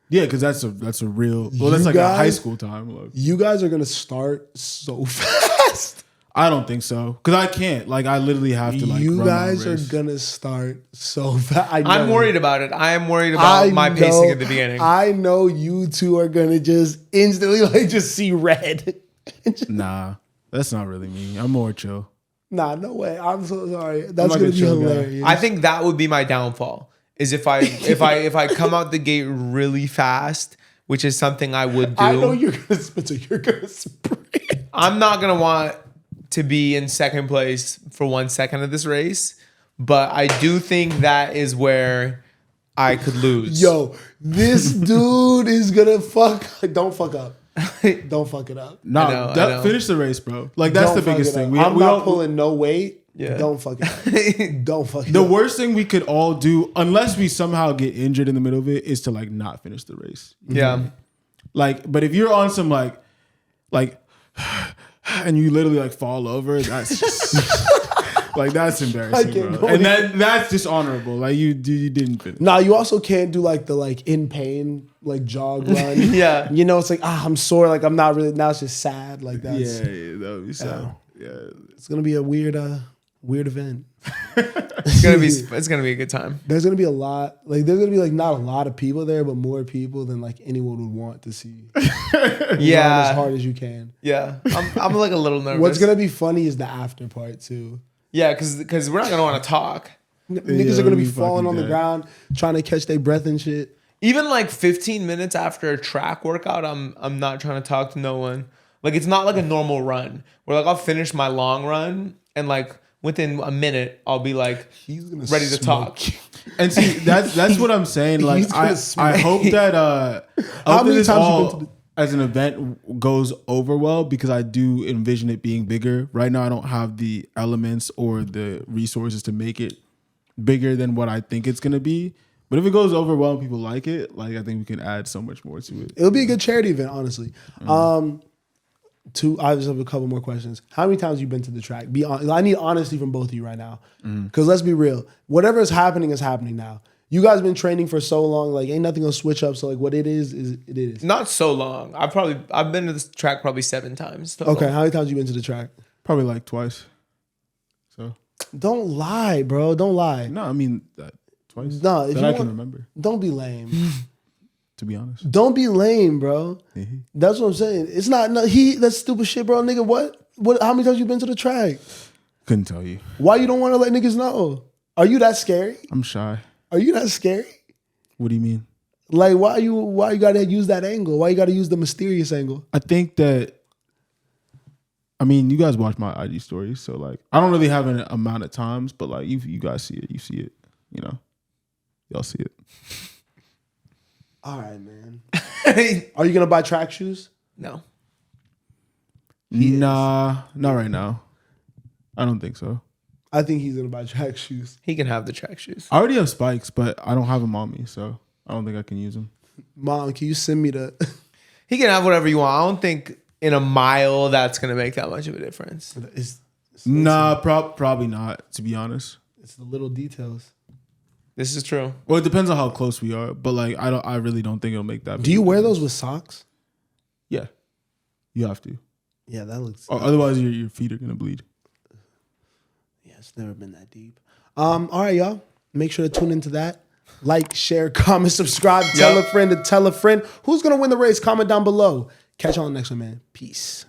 Yeah, because that's a real. Well, that's like a high school time. Look. You guys are gonna start so fast. I don't think so because I can't. Like I literally have to. Like you run guys my are race. gonna start so fast. I'm worried about it. I am worried about my pacing at the beginning. I know you two are gonna just instantly like just see red. Nah, that's not really me. I'm more chill. Nah, no way. I'm so sorry. That's like gonna a be chill guy. hilarious. I think that would be my downfall. Is if I come out the gate really fast, which is something I would do. I know you're gonna Spencer. You're gonna sprint. I'm not gonna want to be in second place for 1 second of this race, but I do think that is where I could lose. Yo, this dude is gonna fuck. Don't fuck up. Don't fuck it up. Nah, I know. finish the race, bro. Like that's Don't the fuck biggest it up. thing. I'm not pulling no weight. Yeah. Don't fuck it up. Don't fuck it The up. worst thing we could all do, unless we somehow get injured in the middle of it, is to like not finish the race. Yeah. Like, but if you're on some like, and you literally like fall over, that's just, like that's embarrassing, bro. And that's dishonorable. Like you didn't finish. Nah, you also can't do like the like in pain like jog run. Yeah. You know, it's like I'm sore. Like I'm not really. Now it's just sad. Like that's. Yeah, that would be sad. Yeah. It's gonna be a weird event. It's gonna be a good time. There's gonna be a lot. Like there's gonna be like not a lot of people there, but more people than like anyone would want to see. Yeah. Run as hard as you can. Yeah. I'm like a little nervous. What's gonna be funny is the after part too. Yeah, because we're not gonna want to talk. Niggas are gonna be we falling fucking on the dead. ground trying to catch their breath and shit. Even like 15 minutes after a track workout, I'm not trying to talk to no one. Like it's not like a normal run where like I'll finish my long run and like within a minute I'll be like He's gonna ready to talk. And see, that's what I'm saying. Like He's gonna I smack. hope that How hope many this times you all been to as an event goes over well because I do envision it being bigger. Right now I don't have the elements or the resources to make it bigger than what I think it's gonna be. But if it goes over well and people like it, like I think we can add so much more to it. It'll be a good charity event, honestly. I just have a couple more questions. How many times have you been to the track? Be honest. I need honesty from both of you right now. Because let's be real. Whatever is happening now. You guys been training for so long, like ain't nothing gonna switch up. So like what it is it is. Not so long. I've been to this track probably 7 times. total. Okay, how many times you been to the track? Probably like twice. So Don't lie, bro. Don't lie. no, I mean that twice. No, if that you I want- can remember. Don't be lame. To be honest. Don't be lame, bro. That's what I'm saying. It's not that's stupid shit, bro. Nigga, what? How many times you been to the track? Couldn't tell you. Why you don't want to let niggas know? Are you that scary? I'm shy. Are you that scary? What do you mean? Like why you gotta use that angle? Why you gotta use the mysterious angle? I think that, I mean, you guys watch my IG stories, so like, I don't really have an amount of times, but like, you guys see it, you know, y'all see it. All right, man. Are you gonna buy track shoes? No. Nah, not right now. I don't think so. I think he's gonna buy track shoes. He can have the track shoes. I already have spikes, but I don't have them on me, so I don't think I can use them. Mom, can you send me the? He can have whatever you want. I don't think in a mile that's gonna make that much of a difference. Nah, probably not, to be honest. It's the little details. This is true. Well, it depends on how close we are, but like, I really don't think it'll make that. Do you wear those with socks? Yeah, you have to. Yeah, that looks. Or otherwise, your feet are gonna bleed. Yeah, it's never been that deep. All right, y'all. Make sure to tune into that. Like, share, comment, subscribe. Tell a friend to tell a friend. Who's gonna win the race? Comment down below. Catch you on the next one, man. Peace.